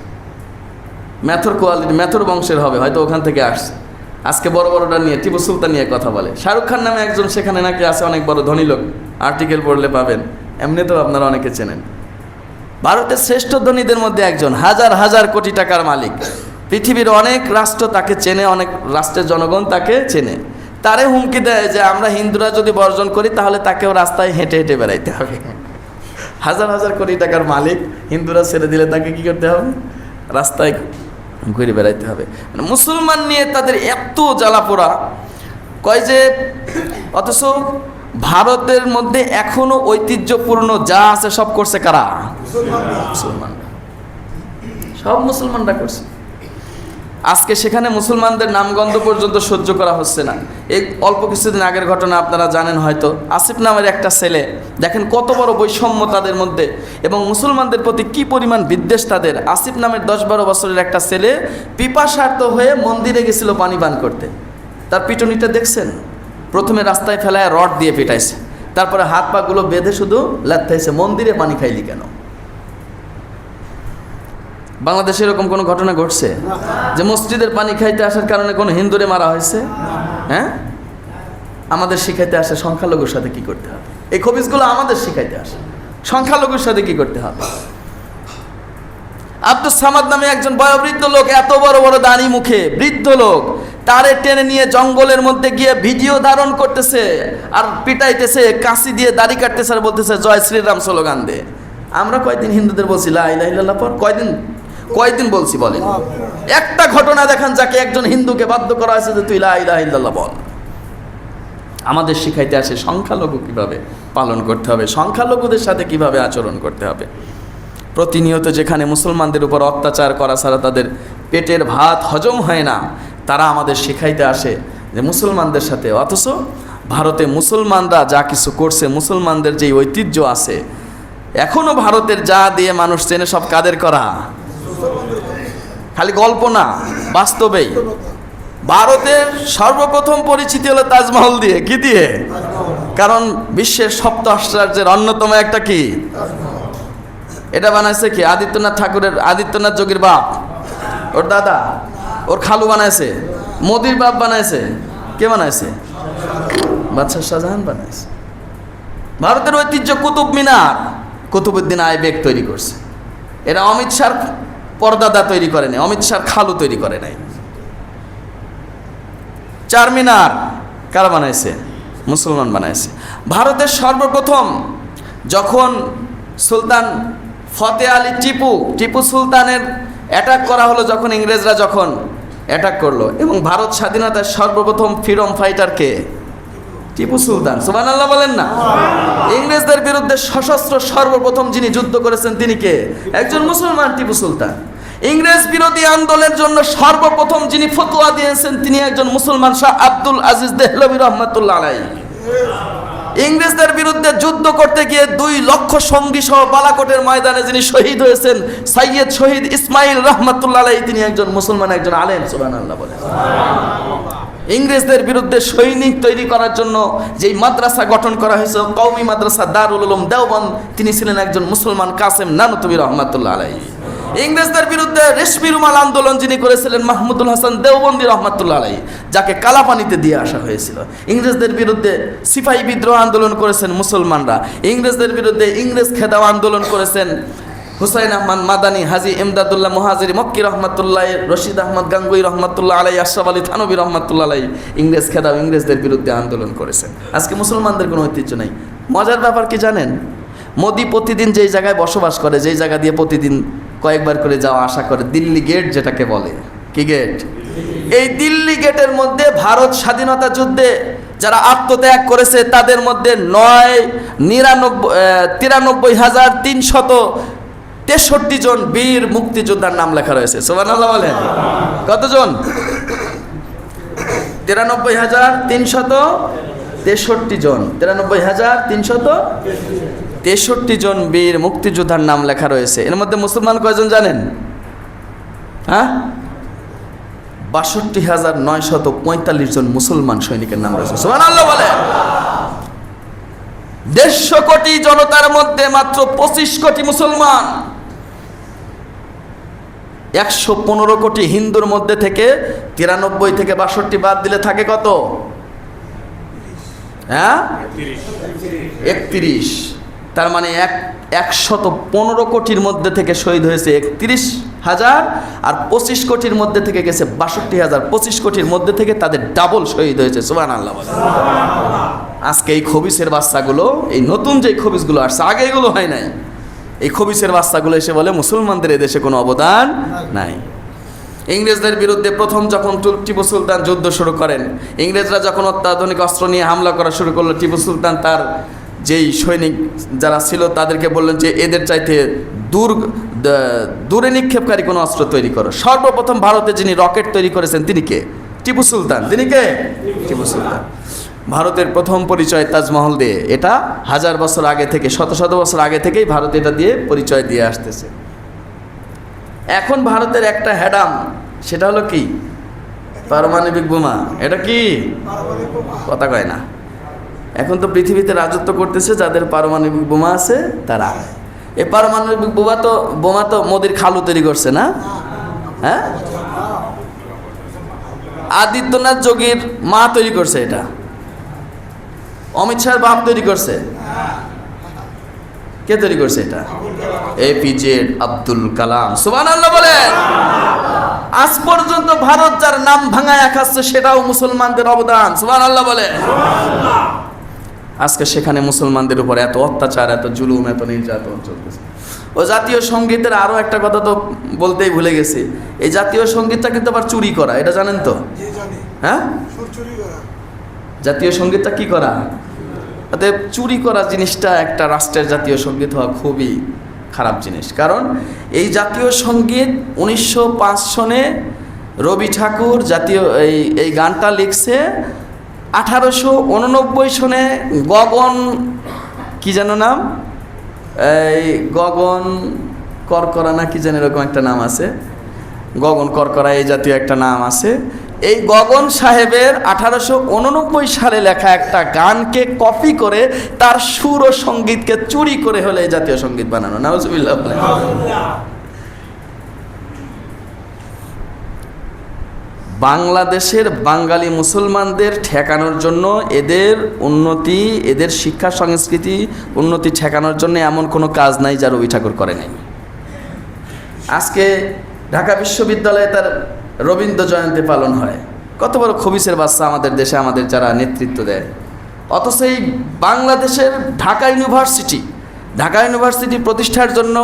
ম্যাথর কোয়ালিটি, ম্যাথর বংশের হবে, হয়তো ওখান থেকে আসছে। আজকে বড় বড়টা নিয়ে টিপু সুলতান নিয়ে কথা বলে। শাহরুখ খান নামে একজন সেখানে নাকি আছে, অনেক বড় ধনী লোক, আর্টিকেল পড়লে পাবেন। এমনি তো আপনারা অনেকে চেনেন। ভারতের শ্রেষ্ঠ ধনীদের মধ্যে একজন, হাজার হাজার কোটি টাকার মালিক। পৃথিবীর অনেক রাষ্ট্র তাকে চেনে, অনেক রাষ্ট্রের জনগণ তাকে চেনে। তারে হুমকি দেয় যে আমরা হিন্দুরা যদি বর্জন করি তাহলে তাকেও রাস্তায় হেঁটে হেঁটে বেড়াইতে হবে। হাজার হাজার কোটি টাকার মালিক হিন্দুরা ছেড়ে দিলে তাকে কি করতে হবে? রাস্তায় ঘুরে বেড়াইতে হবে। মানে মুসলমান নিয়ে তাদের এত জ্বালাপোড়া, কয় যে অথচ ভারতের মধ্যে এখনো ঐতিহ্যপূর্ণ যা আছে সব করছে কারা? মুসলমানরা। সব মুসলমানরা করছে। আজকে সেখানে মুসলমানদের নামগন্ধ পর্যন্ত সহ্য করা হচ্ছে না। এই অল্প কিছুদিন আগের ঘটনা আপনারা জানেন হয়তো, আসিফ নামের একটা ছেলে, দেখেন কত বড় বৈষম্য তাদের মধ্যে এবং মুসলমানদের প্রতি কি পরিমাণ বিদ্বেষ তাদের। আসিফ নামের 10-12 বছরের একটা ছেলে পিপাসার্ত হয়ে মন্দিরে গেছিল পানি পান করতে। তার পিটুনিটা দেখছেন? প্রথমে রাস্তায় ফেলায় রড দিয়ে পিটাইছে, তারপরে হাত পাগুলো বেঁধে শুধু লাথাইছে, মন্দিরে পানি খাইলি কেন? বাংলাদেশে এরকম কোনো ঘটনা ঘটছে যে মসজিদের পানি খাইতে আসার কারণে কোনো হিন্দুরে মারা হয়েছে? হ্যাঁ, আমাদের শিখাইতে আসে সংখ্যালঘুর সাথে কি করতে হবে। এই খবিসগুলো আমাদের শিখাইতে আসে সংখ্যালঘুর সাথে কি করতে হবে। আব্দুস সামাদ নামে একজন বয়োবৃদ্ধ লোক, এত বড় বড় দাড়ি মুখে বৃদ্ধ লোক, তারে টেনে নিয়ে জঙ্গলের মধ্যে গিয়ে ভিডিও ধারণ করতেছে আর পিটাইতেছে, কাঁচি দিয়ে দাড়ি কাটতেছে আর বলতেছে জয় শ্রীরাম স্লোগান দে। আমরা কয়দিন হিন্দুদের বলছি লা ইলাহা ইল্লাল্লাহ পর? কয়দিন বলছি বলেন? একটা ঘটনা দেখান যাকে একজন হিন্দুকে বাধ্য করা হয়েছে যে তুই লা ইলাহা ইল্লাল্লাহ বল। আমাদের শিখাইতে আসে সংখ্যালঘু কিভাবে পালন করতে হবে, সংখ্যালঘুদের সাথে কিভাবে আচরণ করতে হবে। প্রতিনিয়ত যেখানে মুসলমানদের উপর অত্যাচার করা ছাড়া তাদের পেটের ভাত হজম হয় না, তারা আমাদের শিখাইতে আসে যে মুসলমানদের সাথে। অথচ ভারতে মুসলমানরা যা কিছু করছে, মুসলমানদের যে ঐতিহ্য আছে, এখনো ভারতের যা দিয়ে মানুষ চেনে সব কাদের করা? খালি গল্প না, বাস্তবেই। ভারতের সর্বপ্রথম পরিচিতি হলো তাজমহল দিয়ে। কি দিয়ে? কারণ বিশ্বের সপ্ত আশ্চর্যের অন্যতম একটা কি, এটা বানাইছে কি? আদিত্যনাথ যোগীর বাপ, ওর দাদা, ওর খালু বানাইছে। মোদির বাপ বানাইছে। কে বানাইছে? বাদশাহ শাহজাহান বানাইছে। ভারতের ঐতিহ্য কুতুব মিনার কুতুবউদ্দিন আইবেক তৈরি করছে। এরা অমিত শাহর পরদাদা তৈরি করে নাই, অমিত শাহর খালু তৈরি করে নাই। চারমিনার কারা বানাইছে? মুসলমান বানাইছে। ভারতের সর্বপ্রথম যখন সুলতান ফতে আলী টিপু সুলতানের অ্যাটাক করা হলো, যখন ইংরেজরা যখন অ্যাটাক করলো, এবং ভারত স্বাধীনতার সর্বপ্রথম ফ্রিডম ফাইটার কে? টিপু সুলতান। সুবহানাল্লাহ বলেন না? ইংরেজদের বিরুদ্ধে সশস্ত্র সর্বপ্রথম যিনি যুদ্ধ করেছেন তিনি কে? একজন মুসলমান, টিপু সুলতান। ইংরেজ বিরোধী আন্দোলনের জন্য সর্বপ্রথম যিনি ফতোয়া দিয়েছেন তিনি একজন মুসলমান, শাহ আব্দুল আজিজ দেহলভী রহমাতুল্লাহ আলাইহি। ইংরেজদের বিরুদ্ধে যুদ্ধ করতে গিয়ে 2 লক্ষ সঙ্গী সহ বালাকোটের ময়দানে যিনি শহীদ হয়েছেন, সাইয়্যেদ শহীদ ইসমাইল রহমাতুল্লাহ আলাইহি, তিনি একজন মুসলমান, একজন আলেম। সুবহানাল্লাহ বলেন। ইংরেজদের বিরুদ্ধে সৈনিক তৈরি করার জন্য যেই মাদ্রাসা গঠন করা হয়েছে, কওমি মাদ্রাসা দারুল উলুম দেওবন্দ, তিনি ছিলেন একজন মুসলমান, কাসেম নানুতুবি রহমাতুল্লাহ আলাইহি। ইংরেজদের বিরুদ্ধে রেশমি রুমাল আন্দোলন যিনি করেছিলেন, মাহমুদুল হাসান দেওবন্দি রহমাতুল্লাহ আলাইহি, যাকে কালাপানিতে দিয়ে আসা হয়েছিল। ইংরেজদের বিরুদ্ধে সিপাহী বিদ্রোহ আন্দোলন করেছেন মুসলমানরা। ইংরেজদের বিরুদ্ধে ইংরেজ খেদাও আন্দোলন করেছেন হুসাইন আহমদ মাদানী, হাজী ইমদাদুল্লাহ মুহাজিরি মক্কি রহমাতুল্লাহ, রশিদ আহমদ গাঙ্গুই রহমাতুল্লাহ আলাইহি, আশরাফ আলী থানবী রহমাতুল্লাহ আলাইহি। ইংরেজ খেদাও ইংরেজদের বিরুদ্ধে আন্দোলন করেছেন। আজকে মুসলমানদের কোনো ঐতিহ্য নাই। মজার ব্যাপার কি জানেন? মোদি প্রতিদিন যেই জায়গায় বসবাস করে, যেই জায়গা দিয়ে প্রতিদিন কয়েকবার করে যাওয়া আসা করে, দিল্লি গেট যেটাকে বলে, কি গেট? এই দিল্লি গেটের মধ্যে ভারত স্বাধীনতা যুদ্ধে যারা আত্মত্যাগ করেছে তাদের মধ্যে 93,363 জন বীর মুক্তিযোদ্ধার নাম লেখা রয়েছে। সুবহানাল্লাহ বলেন। কতজন? 93,363 জন। 93,363 জন বীর মুক্তিযোদ্ধার নাম লেখা রয়েছে। এর মধ্যে মুসলমান কয়জন জানেন? হ্যাঁ, 62,945 জন মুসলমান সৈনিকের নাম রয়েছে। সুবহানাল্লাহ বলেন। 150 কোটি জনতার মধ্যে মাত্র 25 কোটি মুসলমান। 115 কোটি হিন্দুর মধ্যে থেকে 93 থেকে 62 বাদ দিলে থাকে কত? হ্যাঁ, 31। তার মানে 115 কোটির মধ্যে থেকে শহীদ হয়েছে 31 হাজার, আর 25 কোটির মধ্যে থেকে গেছে 62,000। 25 কোটির মধ্যে থেকে তাদের ডাবল শহীদ হয়েছে। সুবহানাল্লাহ বলেন। আজকে এই খবিসের বাচ্চাগুলো, এই নতুন যে খবিসগুলো আসছে, আগে এগুলো হয় নাই, এই খবিসের বাচ্চাগুলো এসে বলে মুসলমানদের এদেশে কোনো অবদান নাই। ইংরেজদের বিরুদ্ধে প্রথম যখন টিপু সুলতান যুদ্ধ শুরু করেন, ইংরেজরা যখন অত্যাধুনিক অস্ত্র নিয়ে হামলা করা শুরু করলো, টিপু সুলতান তার যেই সৈনিক যারা ছিল তাদেরকে বললেন যে এদের চাইতে দূরে নিক্ষেপকারী কোনো অস্ত্র তৈরি করো। সর্বপ্রথম ভারতে যিনি রকেট তৈরি করেছেন তিনি কে? টিপু সুলতান। তিনি কে? টিপু সুলতান। ভারতের প্রথম পরিচয় তাজমহল দিয়ে। এটা 1000 বছর আগে থেকে, শত শত বছর আগে থেকেই ভারত এটা দিয়ে পরিচয় দিয়ে আসতেছে। এখন ভারতের একটা হ্যাডাম, সেটা হলো কি? পারমাণবিক বোমা। এটা কি? কথা কয় না। এখন তো পৃথিবীতে রাজত্ব করতেছে যাদের পারমাণবিক বোমা আছে তারা। এই পারমাণবিক বোমা তো মোদির খালু তৈরি করছে না? হ্যাঁ, আদিত্যনাথ যোগীর মা তৈরি করছে এটা। অমিত শাহর বাপ তৈরি করছে। কে তৈরি করছে এটা? APJ আব্দুল কালাম। সুবহানাল্লাহ বলেন। আজ পর্যন্ত ভারত যার নাম ভাঙায় খাচ্ছে সেটাও মুসলমানদের অবদান। সুবহানাল্লাহ বলেন। আজকে সেখানে মুসলমানদের উপর এত অত্যাচার, এত জুলুম, এত নির্যাতন চলতেছে। ও জাতীয় সঙ্গীতের আরো একটা কথা তো বলতেই ভুলে গেছি। এই জাতীয় সঙ্গীতটা কিন্তু আবার চুরি করা, এটা জানেন তো? হ্যাঁ, জাতীয় সঙ্গীতটা কি করা? অতএব চুরি করা জিনিসটা একটা রাষ্ট্রের জাতীয় সঙ্গীত হওয়া খুবই খারাপ জিনিস। কারণ এই জাতীয় সঙ্গীত 1905 সনে রবি ঠাকুর এই গানটা লিখছে। 1889 সনে গগন, কি যেন নাম, এই গগন করকরা না কি যেন এরকম একটা নাম আছে, গগন করকরা এই জাতীয় একটা নাম আছে। এই গগন সাহেবের 1889 সালে লেখা একটা গানকে কপি করে তার সুর ও সঙ্গীতকে চুরি করে হলে এই জাতীয় সঙ্গীত বানানো। নাউজুবিল্লাহ। বাংলাদেশের বাঙালি মুসলমানদের ঠেকানোর জন্য, এদের উন্নতি, এদের শিক্ষা সংস্কৃতি উন্নতি ঠেকানোর জন্য এমন কোনো কাজ নাই যা রবি ঠাকুর করে নাই। আজকে ঢাকা বিশ্ববিদ্যালয়ে তার রবীন্দ্র জয়ন্তী পালন হয়। কত বড় খবিসের বাচ্চা আমাদের দেশে, আমাদের যারা নেতৃত্ব দেয়। অথচ এই বাংলাদেশের ঢাকা ইউনিভার্সিটি প্রতিষ্ঠার জন্য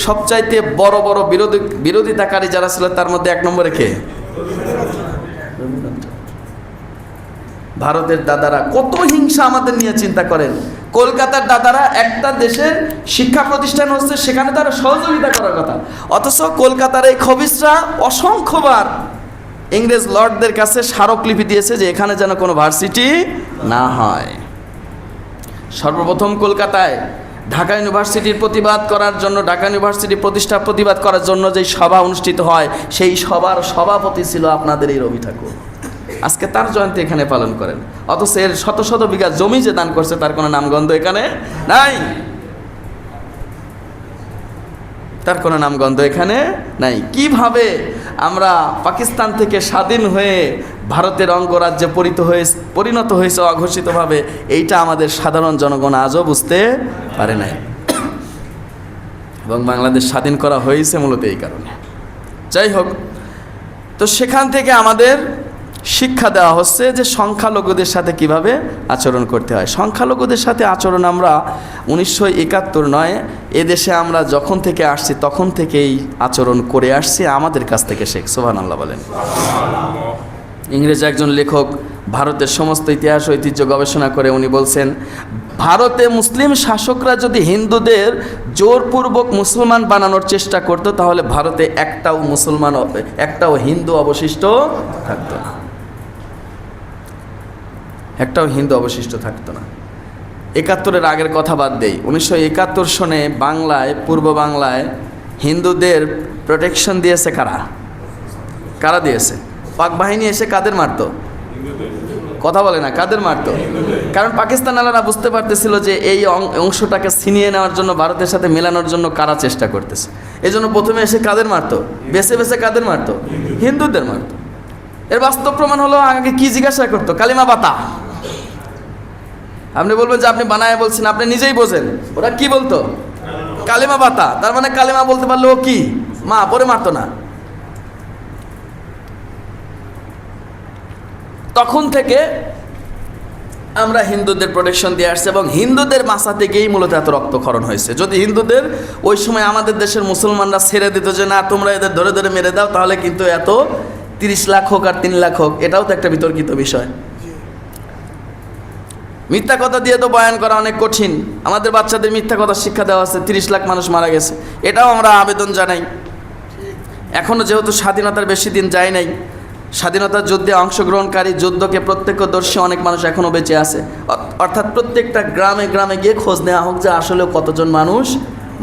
সবচাইতে বড় বড় বিরোধিতাকারী যারা ছিল তার মধ্যে 1 নম্বরে কে? ভারতের দাদারা কত হিংসা আমাদের নিয়ে চিন্তা করেন। কলকাতার দাদারা একটা দেশের শিক্ষা প্রতিষ্ঠান হচ্ছে, সেখানে তারা সহযোগিতা করার কথা, অথচ কলকাতার এই খবিসরা অসংখ্যবার ইংরেজ লর্ডদের কাছে স্মারকলিপি দিয়েছে যে এখানে যেন কোনো ভার্সিটি না হয়। সর্বপ্রথম কলকাতায় ঢাকা ইউনিভার্সিটির প্রতিবাদ করার জন্য, ঢাকা ইউনিভার্সিটি প্রতিষ্ঠা প্রতিবাদ করার জন্য যেই সভা অনুষ্ঠিত হয়, সেই সভার সভাপতি ছিল আপনাদের এই রবি ঠাকুর। আজকে তার জয়ন্তী এখানে পালন করেন, অথচ এর শত শত বিঘা জমি যে দান করছে তার কোনো নামগন্ধ এখানে নাই। তার কোনো নামগন্ধ এখানে নাই। কিভাবে আমরা পাকিস্তান থেকে স্বাধীন হয়ে ভারতের অঙ্গরাজ্যে পরিণত হয়েছে অঘোষিতভাবে, এইটা আমাদের সাধারণ জনগণ আজও বুঝতে পারে নাই। এবং বাংলাদেশ স্বাধীন করা হয়েছে মূলত এই কারণে। যাই হোক, তো সেখান থেকে আমাদের শিক্ষা দেওয়া হচ্ছে যে সংখ্যালঘুদের সাথে কিভাবে আচরণ করতে হয়। সংখ্যালঘুদের সাথে আচরণ আমরা 1971 নয়, এদেশে আমরা যখন থেকে আসছি তখন থেকেই আচরণ করে আসছি, আমাদের কাছ থেকে শেখ। সুবহানাল্লাহ বলেন। ইংরেজ একজন লেখক ভারতের সমস্ত ইতিহাস ঐতিহ্য গবেষণা করে উনি বলছেন, ভারতে মুসলিম শাসকরা যদি হিন্দুদের জোরপূর্বক মুসলমান বানানোর চেষ্টা করতো তাহলে ভারতে একটাও হিন্দু অবশিষ্ট থাকতো না। একটাও হিন্দু অবশিষ্ট থাকতো না। 71-এর আগের কথা বাদ দেই, 1971 সনে বাংলায়, পূর্ব বাংলায় হিন্দুদের প্রোটেকশন দিয়েছে কারা দিয়েছে? পাক বাহিনী এসে কাদের মারতো? কথা বলে না, কাদের মারতো? কারণ পাকিস্তান আলারা বুঝতে পারতেছিল যে এই অংশটাকে ছিনিয়ে নেওয়ার জন্য, ভারতের সাথে মেলানোর জন্য কারা চেষ্টা করতেছে। এই জন্য প্রথমে এসে কাদের মারতো? বেছে বেছে কাদের মারতো? হিন্দুদের মারতো। এর বাস্তব প্রমাণ হলো, আগে কি জিজ্ঞাসা করতো? কালিমা বাতা। আপনি বলবেন যে আপনি বানায় বলছেন, আপনি নিজেই বোঝেন। ওরা কি বলতো? কালিমা বাতা। তার মানে কালিমা বলতে পারলে ও কি? মা পরে মারতো না। তখন থেকে আমরা হিন্দুদের প্রোটেকশন দিয়ে আসছি এবং হিন্দুদের মাথা থেকেই মূলত এত রক্তক্ষরণ হয়েছে। যদি হিন্দুদের ওই সময় আমাদের দেশের মুসলমানরা ছেড়ে দিত যে না তোমরা এদের ধরে ধরে মেরে দাও, তাহলে কিন্তু এত 30 লাখ হোক আর 3 লাখ হোক, এটাও তো একটা বিতর্কিত বিষয়। মিথ্যা কথা দিয়ে তো বয়ান করা অনেক কঠিন। আমাদের বাচ্চাদের মিথ্যা কথা শিক্ষা দেওয়া আছে, 30 লাখ মানুষ মারা গেছে, এটাও আমরা আবেদন জানাই। এখনও যেহেতু স্বাধীনতার বেশি দিন যায় নাই, স্বাধীনতার যুদ্ধে অংশগ্রহণকারী যুদ্ধকে প্রত্যক্ষদর্শী অনেক মানুষ এখনও বেঁচে আছে। অর্থাৎ প্রত্যেকটা গ্রামে গ্রামে গিয়ে খোঁজ নেওয়া হোক যে আসলে কতজন মানুষ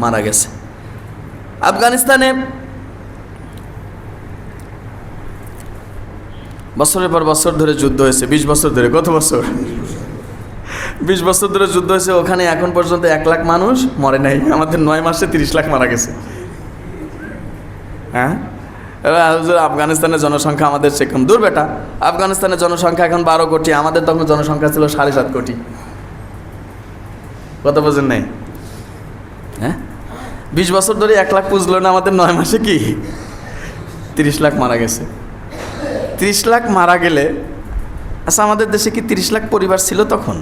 মারা গেছে। আফগানিস্তানে বছরের পর বছর ধরে যুদ্ধ হয়েছে, 20 বছর ধরে। কত বছর? 20 বছর ধরে যুদ্ধ হয়েছে। ওখানে এখন পর্যন্ত 1 লাখ মানুষ মরে নাই। আমাদের 9 মাসে 30 লাখ মারা গেছে। হ্যাঁ, আফগানিস্তানের জনসংখ্যা আমাদের চেয়ে কম। দূর বেটা, আফগানিস্তানের জনসংখ্যা এখন 12 কোটি, আমাদের তখন জনসংখ্যা ছিল 7.5 কোটি। কত বোঝেন নাই? হ্যাঁ, 20 বছর ধরে 1 লাখ পুজলো না, আমাদের 9 মাসে কি 30 লাখ মারা গেছে। 30 লাখ মারা গেলে, আচ্ছা আমাদের দেশে কি 30 লাখ পরিবার ছিল তখন?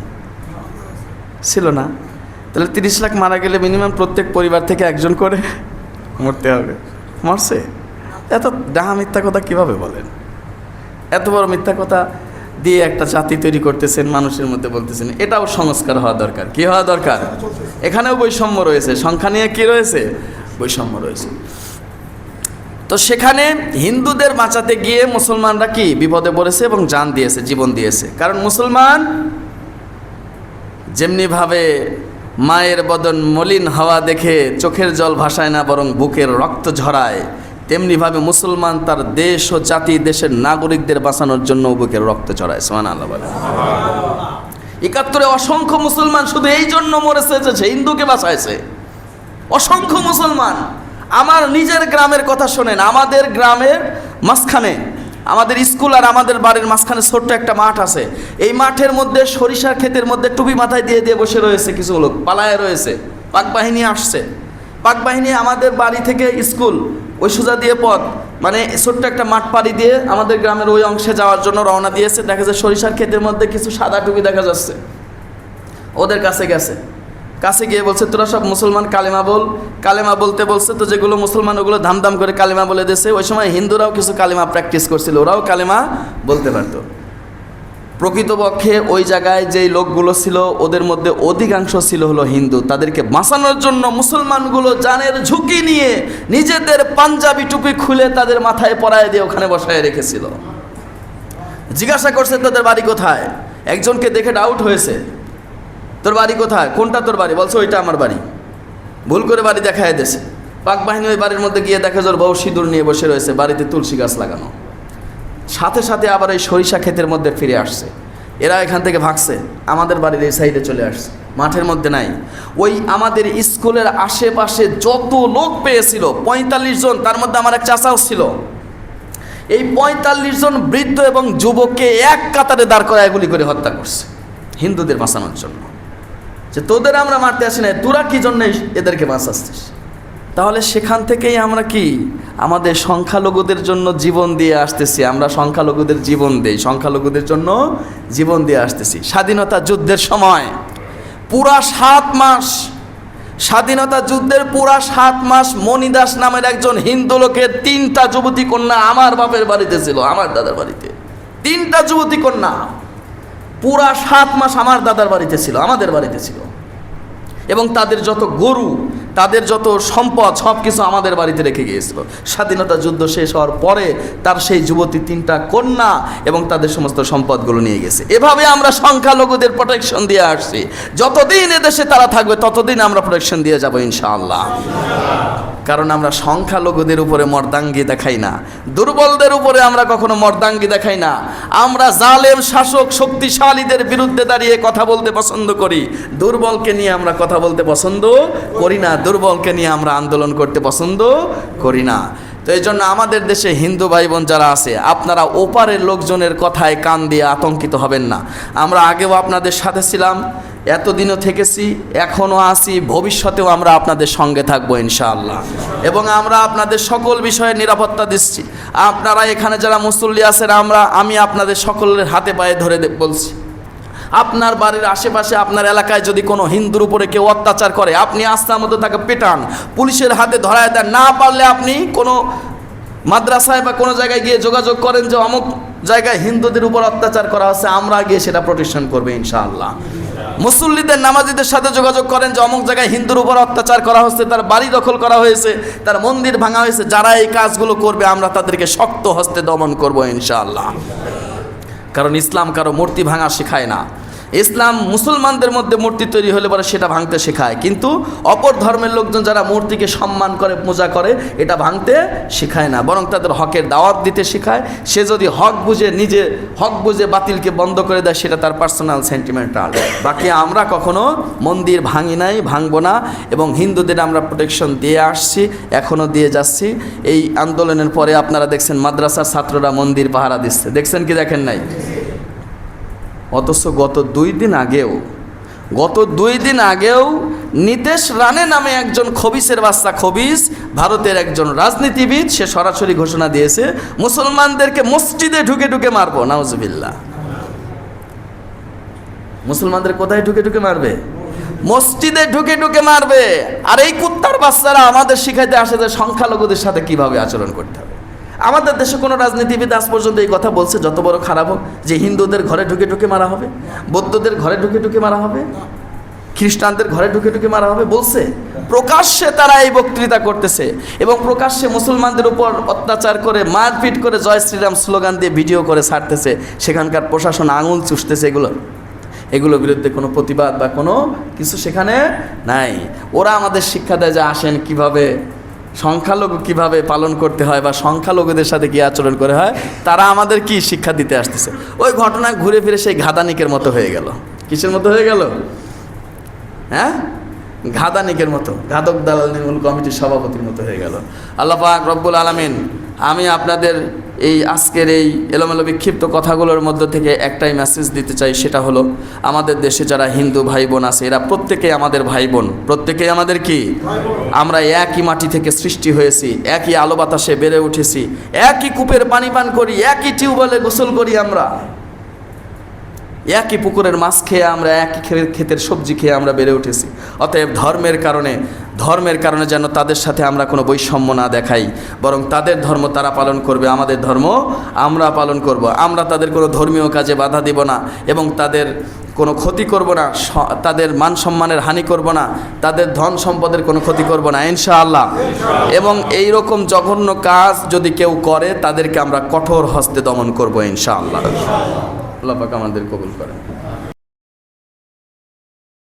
ছিল না। তাহলে 30 লাখ মারা গেলে মিনিমাম প্রত্যেক পরিবার থেকে একজন করে মরতে হবে। মরছে? এত ডাহা মিথ্যা কথা কিভাবে বলেন? এত বড় মিথ্যা কথা দিয়ে একটা জাতি তৈরি করতেছেন, মানুষের মধ্যে বলতেছেন। এটাও সংস্কার হওয়া দরকার। কি হওয়া দরকার? এখানেও বৈষম্য রয়েছে, সংখ্যা নিয়ে কি রয়েছে? বৈষম্য রয়েছে। তো সেখানে হিন্দুদের বাঁচাতে গিয়ে মুসলমানরা কি বিপদে পড়েছে এবং জান দিয়েছে, জীবন দিয়েছে। কারণ মুসলমান যেমনিভাবে মায়ের বদন মলিন হওয়া দেখে চোখের জল ভাসায় না বরং বুকের রক্ত ঝরায়, তেমনিভাবে মুসলমান তার দেশ ও জাতি, দেশের নাগরিকদের বাঁচানোর জন্য বুকের রক্ত ঝরায়। সুবহানাল্লাহ বলে। 71-এ অসংখ্য মুসলমান শুধু এই জন্য মরেছে যে সে হিন্দুকে বাঁচাইছে। অসংখ্য মুসলমান। আমার নিজের গ্রামের কথা শোনেন, আমাদের গ্রামের মাঝখানে, আমাদের স্কুল আর আমাদের বাড়ির মাঝখানে ছোট্ট একটা মাঠ আছে। এই মাঠের মধ্যে সরিষার ক্ষেতের মধ্যে টুপি মাথায় দিয়ে দিয়ে বসে রয়েছে কিছু লোক, পালায় রয়েছে। পাক বাহিনী আসছে। পাক বাহিনী আমাদের বাড়ি থেকে স্কুল ওই সোজা দিয়ে পথ, মানে ছোট্ট একটা মাঠ পাড়ি দিয়ে আমাদের গ্রামের ওই অংশে যাওয়ার জন্য রওনা দিয়েছে। দেখা যায় সরিষার ক্ষেতের মধ্যে কিছু সাদা টুপি দেখা যাচ্ছে। ওদের কাছে গেছে, কাছে গিয়ে বলছে তোরা সব মুসলমান, কালেমা বল। কালেমা বলতে বলছে, তো যেগুলো মুসলমান ওগুলো ধামধাম করে কালেমা বলে দিয়েছে। ওই সময় হিন্দুরাও কিছু কালেমা প্র্যাকটিস করছিল, ওরাও কালেমা বলতে পারতো। প্রকৃতপক্ষে ওই জায়গায় যেই লোকগুলো ছিল ওদের মধ্যে অধিকাংশ ছিল হলো হিন্দু। তাদেরকে বাঁচানোর জন্য মুসলমানগুলো জানের ঝুঁকি নিয়ে নিজেদের পাঞ্জাবি টুপি খুলে তাদের মাথায় পরায় দিয়ে ওখানে বসায় রেখেছিল। জিজ্ঞাসা করছে তোদের বাড়ি কোথায়? একজনকে দেখে ডাউট হয়েছে, তোর বাড়ি কোথায়? কোনটা তোর বাড়ি? বলছে ওইটা আমার বাড়ি। ভুল করে বাড়ি দেখায় দিয়েছে। পাক বাহিনী ওই বাড়ির মধ্যে গিয়ে দেখে ওর বউ সিঁদুর নিয়ে বসে রয়েছে, বাড়িতে তুলসী গাছ লাগানো। সাথে সাথে আবার এই সরিষা ক্ষেতের মধ্যে ফিরে আসছে। এরা এখান থেকে ভাগছে, আমাদের বাড়ির এই সাইডে চলে আসছে, মাঠের মধ্যে নাই। ওই আমাদের স্কুলের আশেপাশে যত লোক পেয়েছিল 45 জন, তার মধ্যে আমার এক চাচাও ছিল। এই 45 জন বৃদ্ধ এবং যুবককে এক কাতারে দাঁড় করায় গুলি করে হত্যা করছে হিন্দুদের বাঁচানোর জন্য। যে তোদের আমরা মারতে আসি না, তোরা কি জন্য এদেরকে বাঁচাচ্ছিস? তাহলে সেখান থেকেই আমরা কি আমাদের সংখ্যালঘুদের জন্য জীবন দিয়ে আসতেছি। আমরা সংখ্যালঘুদের জীবন দেই, সংখ্যালঘুদের জন্য জীবন দিয়ে আসতেছি। স্বাধীনতা যুদ্ধের সময় পুরা 7 মাস, স্বাধীনতা যুদ্ধের পুরা 7 মাস মণিদাস নামের একজন হিন্দু লোকের 3টা যুবতী কন্যা আমার বাপের বাড়িতে ছিল, আমার দাদার বাড়িতে। 3টা যুবতী কন্যা পুরা 7 মাস আমার দাদার বাড়িতে ছিল, আমাদের বাড়িতে ছিল। এবং তাদের যত গরু, তাদের যত সম্পদ সব কিছু আমাদের বাড়িতে রেখে গিয়েছিল। স্বাধীনতা যুদ্ধ শেষ হওয়ার পরে তার সেই যুবতী 3টা কন্যা এবং তাদের সমস্ত সম্পদগুলো নিয়ে গেছে। এভাবে আমরা সংখ্যালঘুদের প্রোটেকশন দিয়ে আসছি। যতদিন এদেশে তারা থাকবে ততদিন আমরা প্রোটেকশন দিয়ে যাব ইনশাআল্লাহ। কারণ আমরা সংখ্যালঘুদের উপরে মর্দাঙ্গি দেখাই না, দুর্বলদের উপরে আমরা কখনো মর্দাঙ্গি দেখাই না। আমরা জালেম শাসক শক্তিশালীদের বিরুদ্ধে দাঁড়িয়ে কথা বলতে পছন্দ করি, দুর্বলকে নিয়ে আমরা কথা বলতে পছন্দ করি না, দুর্বলকে নিয়ে আমরা আন্দোলন করতে পছন্দ করি না। তো এই জন্য আমাদের দেশে হিন্দু ভাই বোন যারা আছে, আপনারা ওপারের লোকজনের কথায় কান দিয়ে আতঙ্কিত হবেন না। আমরা আগেও আপনাদের সাথে ছিলাম, এতদিনও থেকেছি, এখনও আছি, ভবিষ্যতেও আমরা আপনাদের সঙ্গে থাকবো ইনশাআল্লাহ। এবং আমরা আপনাদের সকল বিষয়ে নিরাপত্তা দিচ্ছি। আপনারা এখানে যারা মুসল্লি আছেন, আমি আপনাদের সকলের হাতে পায়ে ধরে বলছি, আপনার বাড়ির আশেপাশে আপনার এলাকায় যদি কোনো হিন্দুর উপরে কেউ অত্যাচার করে, আপনি আস্থার মতো তাকে পেটান, পুলিশের হাতে ধরায় দেন। না পারলে আপনি কোনো মাদ্রাসায় বা কোনো জায়গায় গিয়ে যোগাযোগ করেন যে অমুক জায়গায় হিন্দুদের উপর অত্যাচার করা হচ্ছে, আমরা গিয়ে সেটা প্রোটেকশন করবে ইনশাআল্লাহ। মুসল্লিদের, নামাজিদের সাথে যোগাযোগ করেন যে অমুক জায়গায় হিন্দুর উপর অত্যাচার করা হচ্ছে, তার বাড়ি দখল করা হয়েছে, তার মন্দির ভাঙা হয়েছে। যারা এই কাজগুলো করবে আমরা তাদেরকে শক্ত হস্তে দমন করব ইনশাআল্লাহ। কারণ ইসলাম কারো মূর্তি ভাঙা শেখায় না। ইসলাম মুসলমানদের মধ্যে মূর্তি তৈরি হলে পরে সেটা ভাঙতে শেখায়, কিন্তু অপর ধর্মের লোকজন যারা মূর্তিকে সম্মান করে, পূজা করে, এটা ভাঙতে শেখায় না, বরং তাদের হকের দাওয়াত দিতে শেখায়। সে যদি হক বুঝে, নিজে হক বুঝে বাতিলকে বন্ধ করে দেয়, সেটা তার পার্সোনাল সেন্টিমেন্টাল। বাকি আমরা কখনো মন্দির ভাঙি নাই, ভাঙবো না। এবং হিন্দুদের আমরা প্রোটেকশন দিয়ে আসছি, এখনও দিয়ে যাচ্ছি। এই আন্দোলনের পরে আপনারা দেখছেন মাদ্রাসার ছাত্ররা মন্দির পাহারা দিচ্ছে, দেখছেন কি দেখেন নাই? অথচ গত দুই দিন আগেও নীতেশ রানে নামে একজন খবিসের বাচ্চা, খবিস ভারতের একজন রাজনীতিবিদ, সে সরাসরি ঘোষণা দিয়েছে মুসলমানদেরকে মসজিদে ঢুকে ঢুকে মারবো। নাউজুবিল্লাহ। মুসলমানদের কোথায় ঢুকে ঢুকে মারবে? মসজিদে ঢুকে ঢুকে মারবে। আর এই কুত্তার বাচ্চারা আমাদের শিখাইতে আসে যে সংখ্যালঘুদের সাথে কিভাবে আচরণ করতে হবে। আমাদের দেশে কোনো রাজনীতিবিদ আজ পর্যন্ত এই কথা বলছে, যত বড় খারাপ হোক, যে হিন্দুদের ঘরে ঢুকে ঢুকে মারা হবে, বৌদ্ধদের ঘরে ঢুকে ঢুকে মারা হবে, খ্রিস্টানদের ঘরে ঢুকে ঢুকে মারা হবে বলছে? প্রকাশ্যে তারা এই বক্তৃতা করতেছে এবং প্রকাশ্যে মুসলমানদের উপর অত্যাচার করে, মারপিট করে, জয় শ্রীরাম স্লোগান দিয়ে ভিডিও করে ছাড়তেছে। সেখানকার প্রশাসন আঙুল চুষতেছে। এগুলোর বিরুদ্ধে কোনো প্রতিবাদ বা কোনো কিছু সেখানে নাই। ওরা আমাদের শিক্ষা দেয় যে আসেন কিভাবে সংখ্যালঘু কিভাবে পালন করতে হয় বা সংখ্যালঘুদের সাথে কী আচরণ করে হয়, তারা আমাদের কি শিক্ষা দিতে আসতেছে। ওই ঘটনা ঘুরে ফিরে সেই ঘাদানিকের মতো হয়ে গেল। কিসের মতো হয়ে গেল? হ্যাঁ, ঘাদানিকের মতো, ঘাতক দালাল নির্মূল কমিটির সভাপতির মতো হয়ে গেল। আল্লাহ পাক রব্বুল আলামিন, আমি আপনাদের এই আজকের এই এলোমেলো বিক্ষিপ্ত কথাগুলোর মধ্য থেকে একটাই মেসেজ দিতে চাই, সেটা হলো আমাদের দেশে যারা হিন্দু ভাই বোন আছে, এরা প্রত্যেকেই আমাদের ভাই বোন, প্রত্যেকেই আমাদের কি? আমরা একই মাটি থেকে সৃষ্টি হয়েছি, একই আলো বাতাসে বেড়ে উঠেছি, একই কূপের পানি পান করি, একই টিউবওয়েলে গোসল করি, আমরা একই পুকুরের মাছ খেয়ে, আমরা একই ক্ষেতের সবজি খেয়ে আমরা বেড়ে উঠেছি। অতএব ধর্মের কারণে যেন তাদের সাথে আমরা কোনো বৈষম্য না দেখাই, বরং তাদের ধর্ম তারা পালন করবে, আমাদের ধর্ম আমরা পালন করব। আমরা তাদের কোনো ধর্মীয় কাজে বাধা দিব না এবং তাদের কোনো ক্ষতি করব না, তাদের মান সম্মানের হানি করব না, তাদের ধন সম্পদের কোনো ক্ষতি করব না ইনশাআল্লাহ। এবং এই রকম জঘন্য কাজ যদি কেউ করে, তাদেরকে আমরা কঠোর হস্তে দমন করব ইনশাআল্লাহ। আল্লাহ পাক আমাদের কবুল করেন।